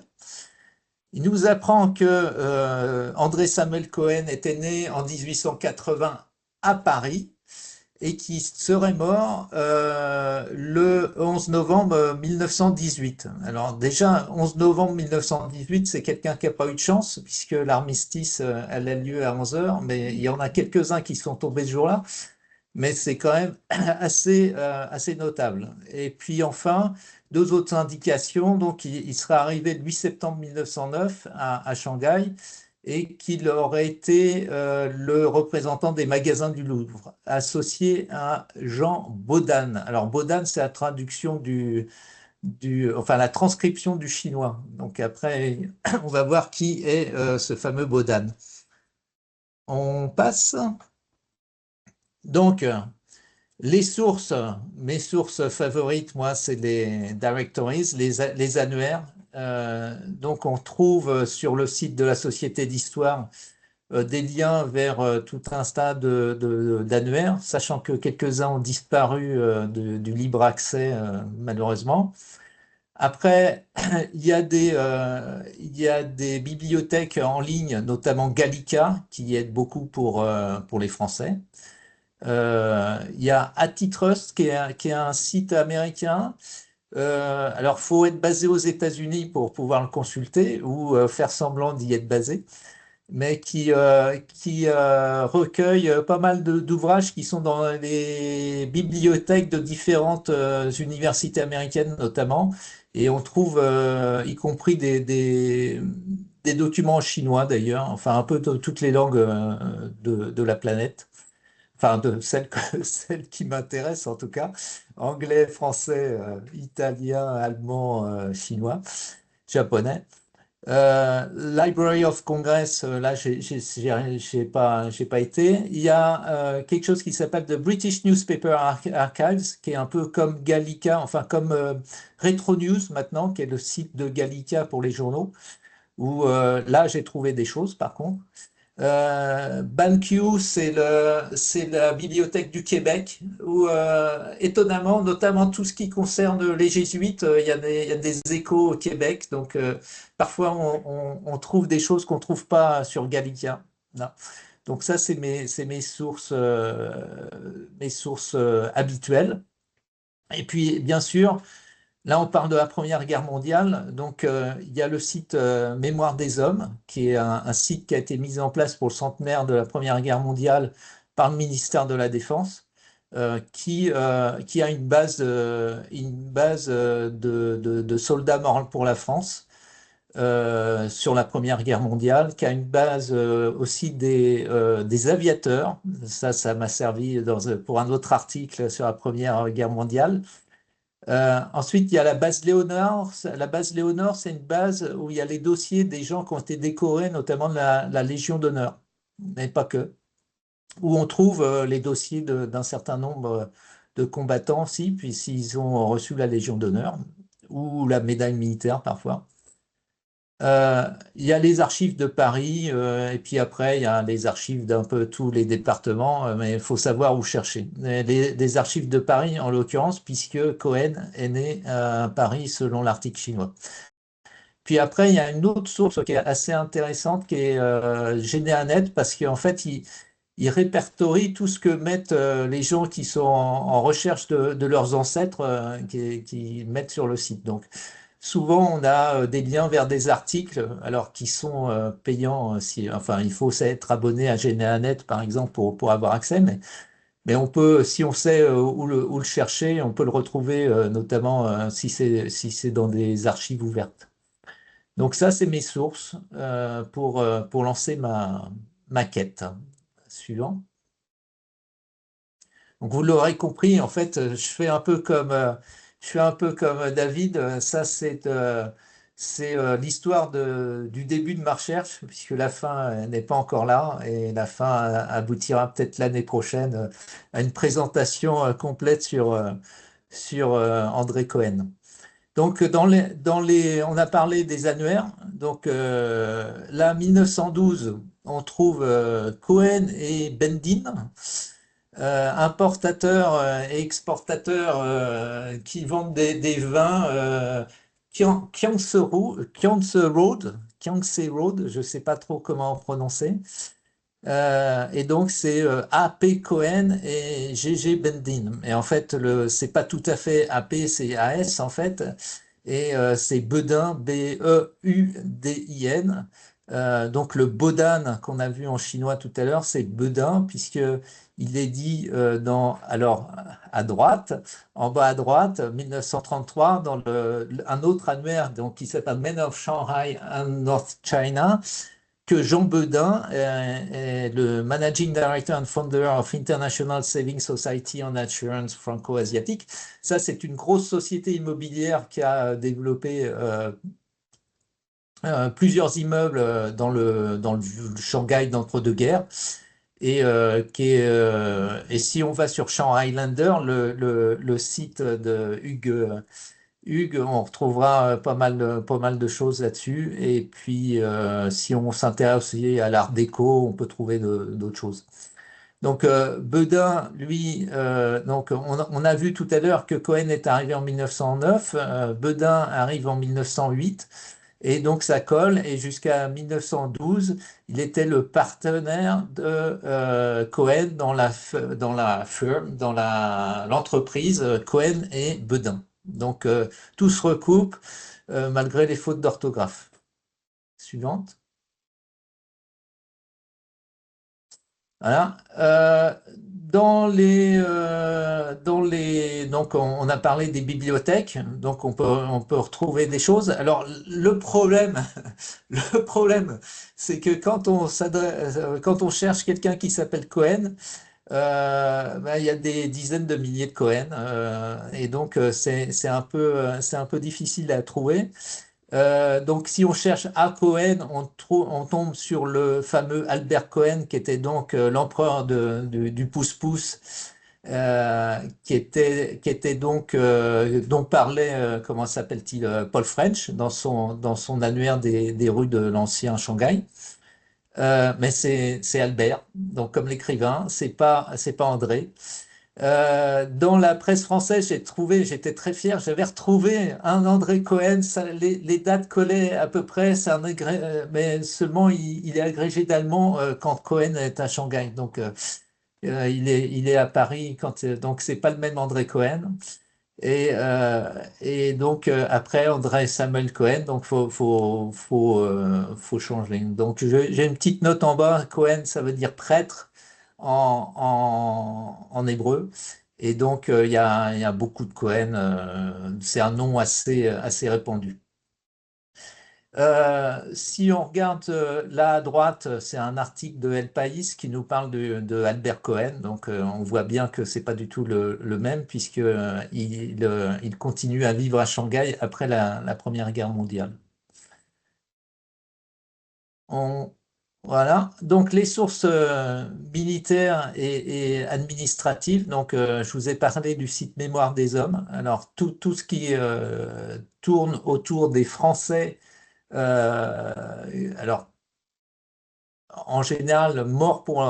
Il nous apprend que André Samuel Cohen était né en 1880 à Paris et qui serait mort le 11 novembre 1918. Alors déjà, 11 novembre 1918, c'est quelqu'un qui n'a pas eu de chance, puisque l'armistice, elle a lieu à 11 heures, mais il y en a quelques-uns qui sont tombés ce jour-là, mais c'est quand même assez notable. Et puis enfin, deux autres indications, donc il serait arrivé le 8 septembre 1909 à Shanghai, et qu'il aurait été le représentant des magasins du Louvre, associé à Jean Bodin. Alors Bodin, c'est la traduction enfin la transcription du chinois. Donc après, on va voir qui est ce fameux Bodin. On passe. Donc, les sources, mes sources favorites, moi, c'est les directories, les annuaires. Donc, on trouve sur le site de la Société d'Histoire des liens vers tout un tas d'annuaires, sachant que quelques-uns ont disparu du libre accès, malheureusement. Après, il y a des bibliothèques en ligne, notamment Gallica, qui aident beaucoup pour les Français. Il y a Antitrust, qui est un site américain. Alors, faut être basé aux États-Unis pour pouvoir le consulter ou faire semblant d'y être basé, mais qui recueille pas mal d'ouvrages qui sont dans les bibliothèques de différentes universités américaines notamment, et on trouve y compris des documents en chinois d'ailleurs, enfin un peu de toutes les langues de la planète, enfin de celles, celles qui m'intéressent en tout cas, anglais, français, italien, allemand, chinois, japonais. Library of Congress, là, j'ai pas été. Il y a quelque chose qui s'appelle The British Newspaper Archives, qui est un peu comme Gallica, enfin comme Retro News maintenant, qui est le site de Gallica pour les journaux, où là, j'ai trouvé des choses par contre. BanQ, c'est la bibliothèque du Québec, où étonnamment, notamment tout ce qui concerne les jésuites, il y a des échos au Québec, donc parfois on trouve des choses qu'on ne trouve pas sur Gallica. Non. Donc ça, c'est mes sources habituelles. Et puis, bien sûr, là, on parle de la Première Guerre mondiale. Donc, il y a le site Mémoire des Hommes, qui est un site qui a été mis en place pour le centenaire de la Première Guerre mondiale par le ministère de la Défense, qui a une base de soldats morts pour la France sur la Première Guerre mondiale, qui a une base aussi des aviateurs. Ça m'a servi pour un autre article sur la Première Guerre mondiale. Ensuite, il y a la base Léonard. La base Léonard, c'est une base où il y a les dossiers des gens qui ont été décorés, notamment de la Légion d'honneur, mais pas que. Où on trouve les dossiers d'un certain nombre de combattants aussi, puisqu'ils ont reçu la Légion d'honneur, ou la médaille militaire parfois. Il y a les archives de Paris, et puis après, il y a les archives d'un peu tous les départements, mais il faut savoir où chercher. Les archives de Paris, en l'occurrence, puisque Cohen est né à Paris selon l'article chinois. Puis après, il y a une autre source qui est assez intéressante, qui est GénéaNet, parce qu'en fait, il répertorie tout ce que mettent les gens qui sont en recherche de leurs ancêtres, qui mettent sur le site. Donc, souvent, on a des liens vers des articles, alors qui sont payants. Enfin, il faut être abonné à GénéaNet, par exemple, pour avoir accès. Mais on peut, si on sait où le chercher, on peut le retrouver notamment si c'est dans des archives ouvertes. Donc ça, c'est mes sources pour lancer ma quête. Suivant. Donc vous l'aurez compris, en fait, je fais un peu comme David. Ça, c'est l'histoire du début de ma recherche, puisque la fin n'est pas encore là, et la fin aboutira peut-être l'année prochaine à une présentation complète sur André Cohen. Donc, on a parlé des annuaires. Donc, là, 1912, on trouve Cohen et Bendine, importateurs et exportateurs qui vendent des vins Kiangse Road, je ne sais pas trop comment prononcer. Et donc, c'est A.P. Cohen et G.G. Bendine. Et en fait, c'est pas tout à fait A.P., c'est A.S. en fait. Et c'est Bedin, B-E-U-D-I-N. Donc, le Bodan qu'on a vu en chinois tout à l'heure, c'est Bedin, puisque il est dit alors, à droite, en bas à droite, 1933, dans un autre annuaire donc, qui s'appelle Men of Shanghai and North China, que Jean Bedin est le Managing Director and Founder of International Savings Society on Assurance Franco-Asiatique. Ça, c'est une grosse société immobilière qui a développé plusieurs immeubles dans le Shanghai d'entre-deux-guerres. Et si on va sur Shanghai Lander, le site de Hugues, on retrouvera pas mal de choses là-dessus. Et puis, si on s'intéresse aussi à l'art déco, on peut trouver d'autres choses. Donc, Bedin, lui, donc on a vu tout à l'heure que Cohen est arrivé en 1909, Bedin arrive en 1908, et donc ça colle. Et jusqu'à 1912, il était le partenaire de Cohen dans la firme, l'entreprise Cohen et Bedin. Donc, tout se recoupe malgré les fautes d'orthographe. Suivante. Voilà. Donc on a parlé des bibliothèques, donc on peut retrouver des choses. Alors le problème, le problème, c'est que quand on cherche quelqu'un qui s'appelle Cohen, il y a des dizaines de milliers de Cohen, et donc c'est un peu difficile à trouver. Donc, si on cherche à Cohen, on tombe sur le fameux Albert Cohen, qui était donc l'empereur du pouce-pouce, qui était donc, dont parlait, comment s'appelle-t-il, Paul French, dans son annuaire des rues de l'ancien Shanghai. Mais c'est Albert, donc comme l'écrivain, c'est pas André. Dans la presse française, j'étais très fier, j'avais retrouvé un André Cohen, les dates collaient à peu près, mais seulement il est agrégé d'allemand quand Cohen est à Shanghai. Donc il est à Paris, donc c'est pas le même André Cohen. Et donc après André Samuel Cohen, donc faut changer. Donc j'ai une petite note en bas, Cohen ça veut dire prêtre en hébreu. Et donc, il y a beaucoup de Cohen. C'est un nom assez répandu. Si on regarde là à droite, c'est un article de El País qui nous parle de Albert Cohen. Donc, on voit bien que c'est pas du tout le même, puisque il continue à vivre à Shanghai après la Première Guerre mondiale. Voilà, donc les sources militaires et administratives, donc je vous ai parlé du site Mémoire des Hommes. Alors tout ce qui tourne autour des Français, alors en général mort pour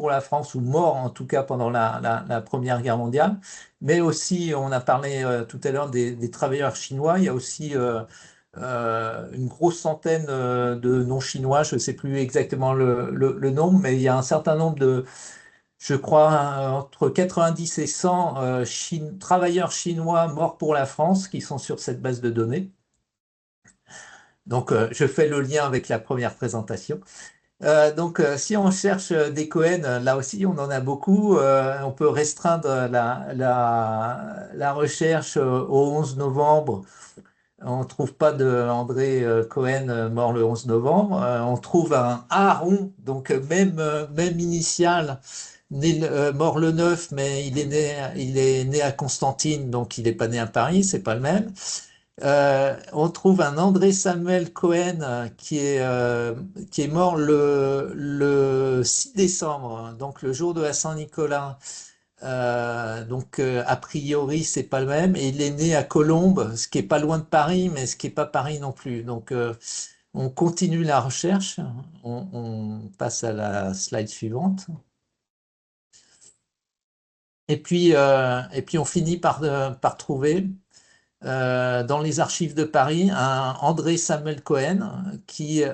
la France, ou mort en tout cas pendant la Première Guerre mondiale, mais aussi on a parlé tout à l'heure des travailleurs chinois. Il y a aussi une grosse centaine de noms chinois, je ne sais plus exactement le nombre, mais il y a un certain nombre je crois, entre 90 et 100 travailleurs chinois morts pour la France qui sont sur cette base de données. Donc, je fais le lien avec la première présentation. Donc, si on cherche des Cohen, là aussi, on en a beaucoup. On peut restreindre la recherche au 11 novembre. On ne trouve pas de André Cohen mort le 11 novembre. On trouve un Aaron, donc même initial, mort le 9, mais il est né à Constantine, donc il n'est pas né à Paris, c'est pas le même. On trouve un André Samuel Cohen qui est mort le 6 décembre, donc le jour de la Saint-Nicolas. Donc, a priori, c'est pas le même. Et il est né à Colombes, ce qui est pas loin de Paris, mais ce qui est pas Paris non plus. Donc, on continue la recherche. On passe à la slide suivante. Et puis on finit par trouver dans les archives de Paris un André Samuel Cohen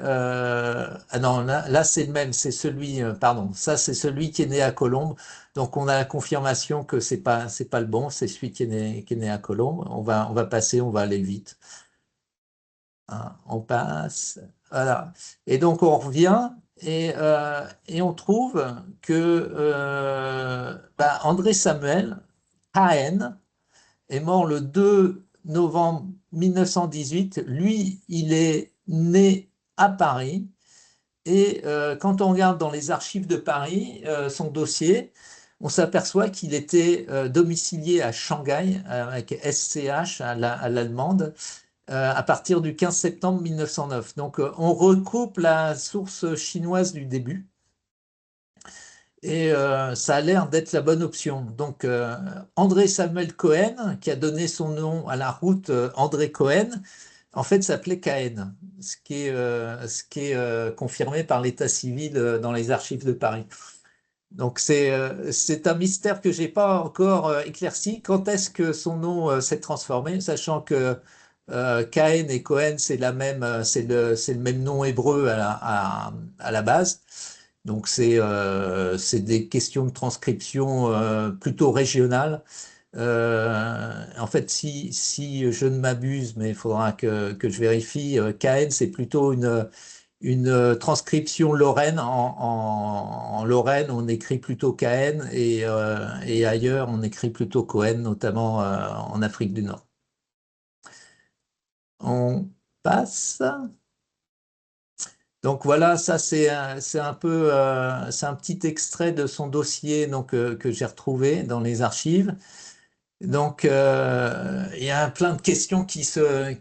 ah non, là, c'est le même, c'est celui, pardon, ça c'est celui qui est né à Colombes. Donc on a la confirmation que c'est pas le bon, c'est celui qui est né à Colombes. On va passer, on va aller vite. Hein, on passe, voilà. Et donc on revient et on trouve que André Samuel Cohen est mort le 2 novembre 1918. Lui, il est né à Paris. Et quand on regarde dans les archives de Paris, son dossier, on s'aperçoit qu'il était domicilié à Shanghai, avec SCH à l'allemande, à partir du 15 septembre 1909. Donc on recoupe la source chinoise du début. Et ça a l'air d'être la bonne option. Donc, André Samuel Cohen, qui a donné son nom à la route André Cohen, en fait, s'appelait Cahen, ce qui est confirmé par l'état civil dans les archives de Paris. Donc, c'est un mystère que j'ai pas encore éclairci. Quand est-ce que son nom s'est transformé, sachant que Cahen et Cohen, c'est le même nom hébreu à la base. Donc c'est des questions de transcription plutôt régionales. En fait, si je ne m'abuse, mais il faudra que je vérifie, KN, c'est plutôt une transcription lorraine. En Lorraine, on écrit plutôt KN et ailleurs, on écrit plutôt Cohen, notamment en Afrique du Nord. On passe. Donc voilà, ça c'est un peu c'est un petit extrait de son dossier donc que j'ai retrouvé dans les archives. Donc il y a plein de questions qui se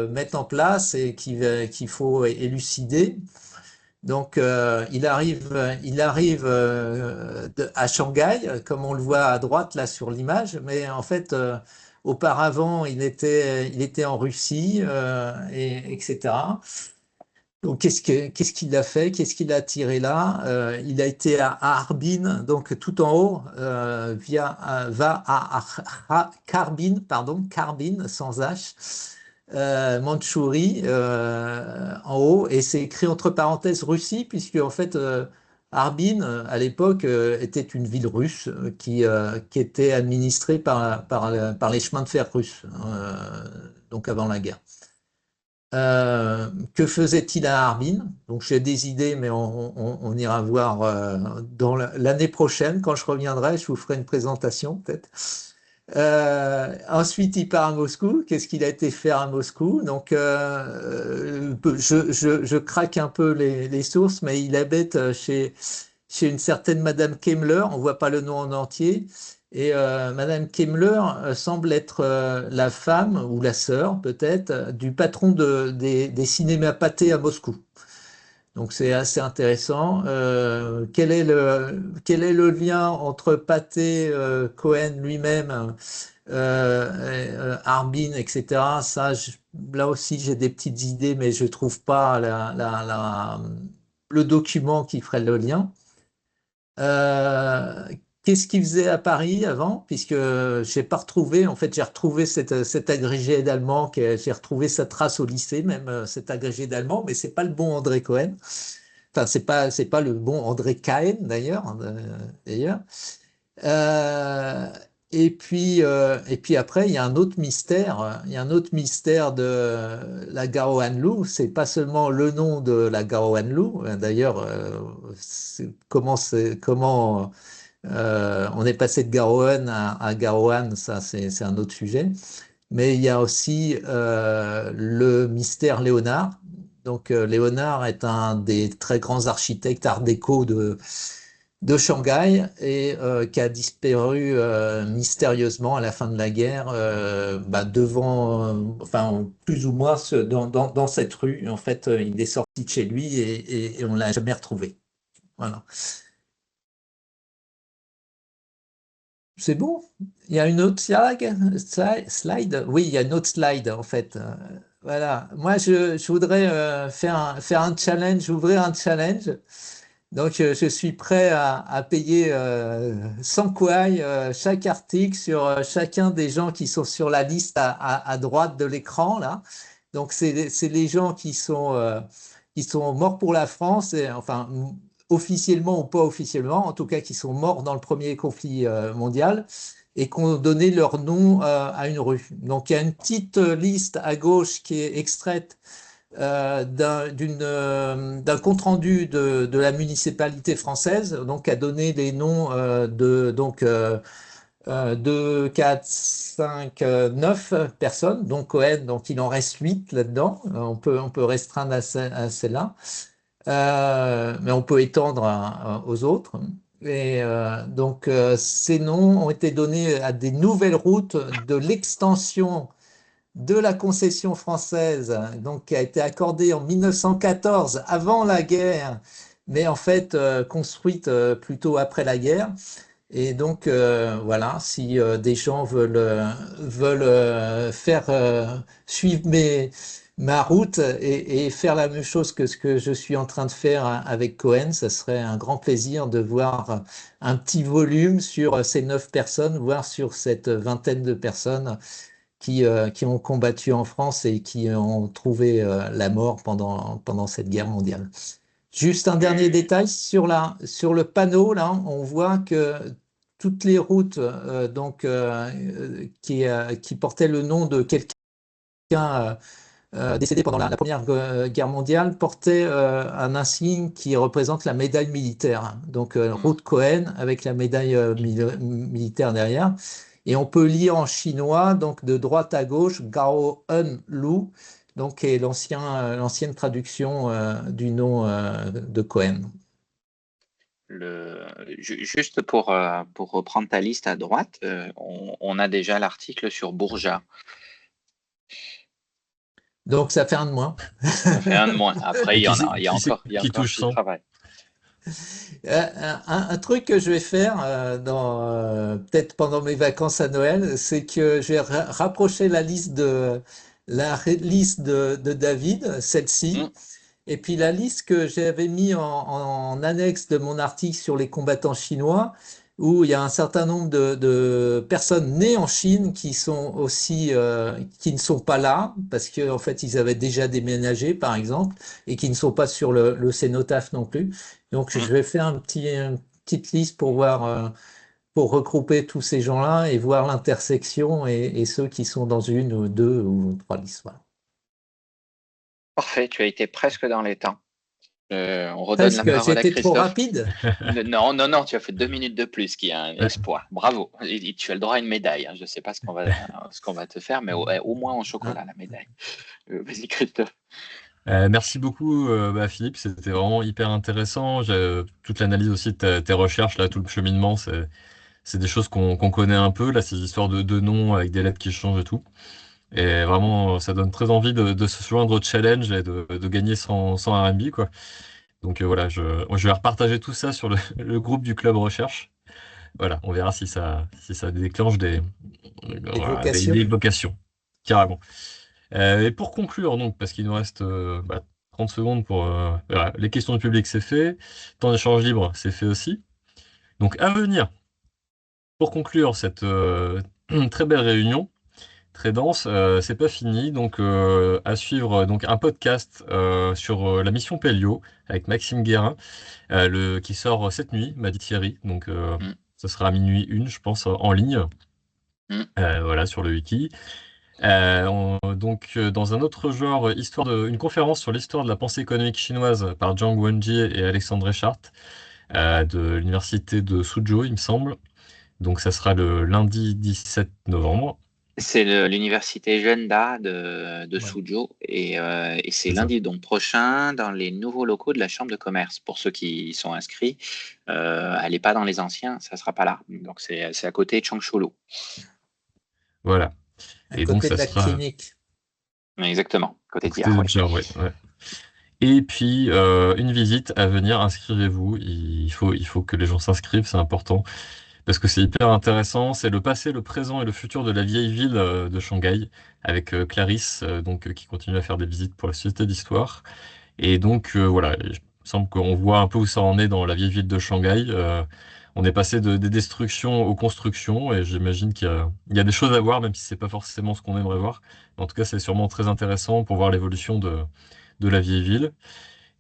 mettent en place et qu'il faut élucider. Donc il arrive à Shanghai, comme on le voit à droite là sur l'image, mais en fait auparavant il était en Russie etc. Donc, qu'est-ce qu'il a fait? Qu'est-ce qu'il a tiré là? Il a été à Harbin, donc tout en haut, va à Karbin, pardon, Karbin sans H, Mandchourie, en haut, et c'est écrit entre parenthèses Russie, puisque en fait, Harbin, à l'époque, était une ville russe qui était administrée par les chemins de fer russes, donc avant la guerre. Que faisait-il à Harbin? Donc j'ai des idées, mais on ira voir dans l'année prochaine, quand je reviendrai, je vous ferai une présentation peut-être. Ensuite, il part à Moscou. Qu'est-ce qu'il a été faire à Moscou? Donc, je craque un peu les sources, mais il habite chez une certaine Madame Kemmler. On voit pas le nom en entier. Et Madame Kemmler semble être la femme ou la sœur peut-être du patron des cinémas Pathé à Moscou. Donc c'est assez intéressant. Quel est le lien entre Pathé, Cohen lui-même, Harbin, etc. Ça, là aussi j'ai des petites idées, mais je trouve pas le document qui ferait le lien. Qu'est-ce qu'il faisait à Paris avant? Puisque j'ai pas retrouvé, en fait, j'ai retrouvé cet agrégé d'allemand, j'ai retrouvé sa trace au lycée, même cet agrégé d'allemand, mais c'est pas le bon André Cohen. Enfin, c'est pas le bon André Cahen d'ailleurs. Euh, Et puis après, il y a un autre mystère. Il y a un autre mystère de la Garoanlou. C'est pas seulement le nom de la Garoanlou. D'ailleurs, comment on est passé de Garowen à Garoane, ça c'est un autre sujet. Mais il y a aussi le mystère Léonard. Donc Léonard est un des très grands architectes art déco de Shanghai et qui a disparu mystérieusement à la fin de la guerre devant, enfin plus ou moins dans cette rue. En fait, il est sorti de chez lui et on l'a jamais retrouvé. Voilà. C'est bon? Il y a une autre slide? Oui, il y a une autre slide en fait. Voilà. Moi, je voudrais faire un challenge, ouvrir un challenge. Donc, je suis prêt à payer 100 kouai chaque article sur chacun des gens qui sont sur la liste à droite de l'écran, là. Donc, c'est les gens qui sont morts pour la France, et, enfin, officiellement ou pas officiellement, en tout cas qui sont morts dans le premier conflit mondial et qui ont donné leur nom à une rue. Donc, il y a une petite liste à gauche qui est extraite d'un compte-rendu de la municipalité française, donc a donné les noms de 2, 4, 5, 9 personnes, donc Cohen, donc il en reste 8 là-dedans. On peut restreindre à celle-là, mais on peut étendre aux autres. Et donc ces noms ont été donnés à des nouvelles routes de l'extension de la concession française, donc qui a été accordée en 1914, avant la guerre, mais en fait construite plutôt après la guerre. Et donc voilà, si des gens veulent faire suivre ma route et faire la même chose que ce que je suis en train de faire avec Cohen, ça serait un grand plaisir de voir un petit volume sur ces 9 personnes, voire sur cette vingtaine de personnes qui ont combattu en France et qui ont trouvé la mort pendant cette guerre mondiale. Juste un dernier détail sur le panneau, là, on voit que toutes les routes qui portaient le nom de quelqu'un décédé pendant la Première Guerre mondiale portaient un insigne qui représente la médaille militaire. Donc route Cohen avec la médaille militaire derrière. Et on peut lire en chinois, donc de droite à gauche, Gao En Lu, donc qui est l'ancienne traduction du nom de Cohen. Juste pour reprendre ta liste à droite, on a déjà l'article sur Bourja. Donc ça fait un de moins. Ça fait un de moins. Après, il y a encore touche du 100. travail. Un truc que je vais faire peut-être pendant mes vacances à Noël, c'est que je vais rapprocher la liste de David, celle-ci, et puis la liste que j'avais mis en annexe de mon article sur les combattants chinois, où il y a un certain nombre de personnes nées en Chine qui sont aussi qui ne sont pas là parce que en fait ils avaient déjà déménagé par exemple et qui ne sont pas sur le cénotaphe non plus. Donc je vais faire une petite liste pour voir pour regrouper tous ces gens-là et voir l'intersection et ceux qui sont dans une ou deux ou trois listes. Voilà. Parfait, tu as été presque dans les temps. On redonne la parole à J'étais Christophe. trop rapide. Non, tu as fait 2 minutes de plus, qui est un exploit. Bravo. Et tu as le droit à une médaille. Hein. Je ne sais pas ce qu'on va te faire, mais au moins en chocolat, la médaille. Vas-y, Christophe. Merci beaucoup, Philippe. C'était vraiment hyper intéressant. Toute l'analyse aussi de tes recherches, là, tout le cheminement, c'est des choses qu'on connaît un peu. Là, ces histoires de noms avec des lettres qui changent et tout. Et vraiment, ça donne très envie de se joindre au challenge et de gagner 100 RMB, quoi. Donc voilà, je vais repartager tout ça sur le groupe du Club Recherche. Voilà, on verra si ça déclenche des vocations, carrément. Et pour conclure, donc, parce qu'il nous reste 30 secondes pour voilà, les questions du public, c'est fait. Temps d'échange libre, c'est fait aussi. Donc à venir, pour conclure cette très belle réunion, très dense, c'est pas fini. Donc à suivre donc un podcast sur la mission Pelliot avec Maxime Guérin, qui sort cette nuit, m'a dit Thierry. Donc ça sera à minuit 1, je pense, en ligne. Voilà, sur le wiki. Donc, dans un autre genre, une conférence sur l'histoire de la pensée économique chinoise par Zhang Wenjie et Alexandre Reichardt de l'université de Suzhou, il me semble. Donc, ça sera le lundi 17 novembre. C'est l'université Zhengda de Ouais. Suzhou et c'est C'est ça. lundi donc prochain dans les nouveaux locaux de la Chambre de commerce. Pour ceux qui y sont inscrits, elle n'est pas dans les anciens, ça ne sera pas là. Donc c'est à côté de Changshoulou. Voilà. À Et donc, côté ça de la sera clinique. Exactement, côté à côté d'hier. de Jar, ouais. Et puis, une visite à venir, inscrivez-vous. Il faut que les gens s'inscrivent, c'est important. Parce que c'est hyper intéressant. C'est le passé, le présent et le futur de la vieille ville de Shanghai, avec Clarisse, qui continue à faire des visites pour la Société d'Histoire. Et donc, voilà, il me semble qu'on voit un peu où ça en est dans la vieille ville de Shanghai. On est passé des destructions aux constructions, et j'imagine il y a des choses à voir, même si c'est pas forcément ce qu'on aimerait voir. En tout cas, c'est sûrement très intéressant pour voir l'évolution de la vieille ville.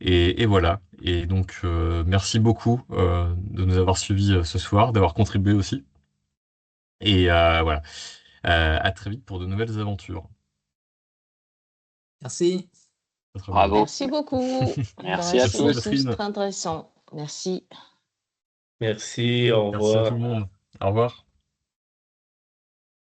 Et voilà. Et donc, merci beaucoup de nous avoir suivis ce soir, d'avoir contribué aussi. Et voilà. À très vite pour de nouvelles aventures. Merci. Ça sera Bravo. Merci beaucoup. Merci à Merci, tous. Catherine. Très intéressant. Merci. Merci, au Merci à revoir. tout le monde. Au revoir.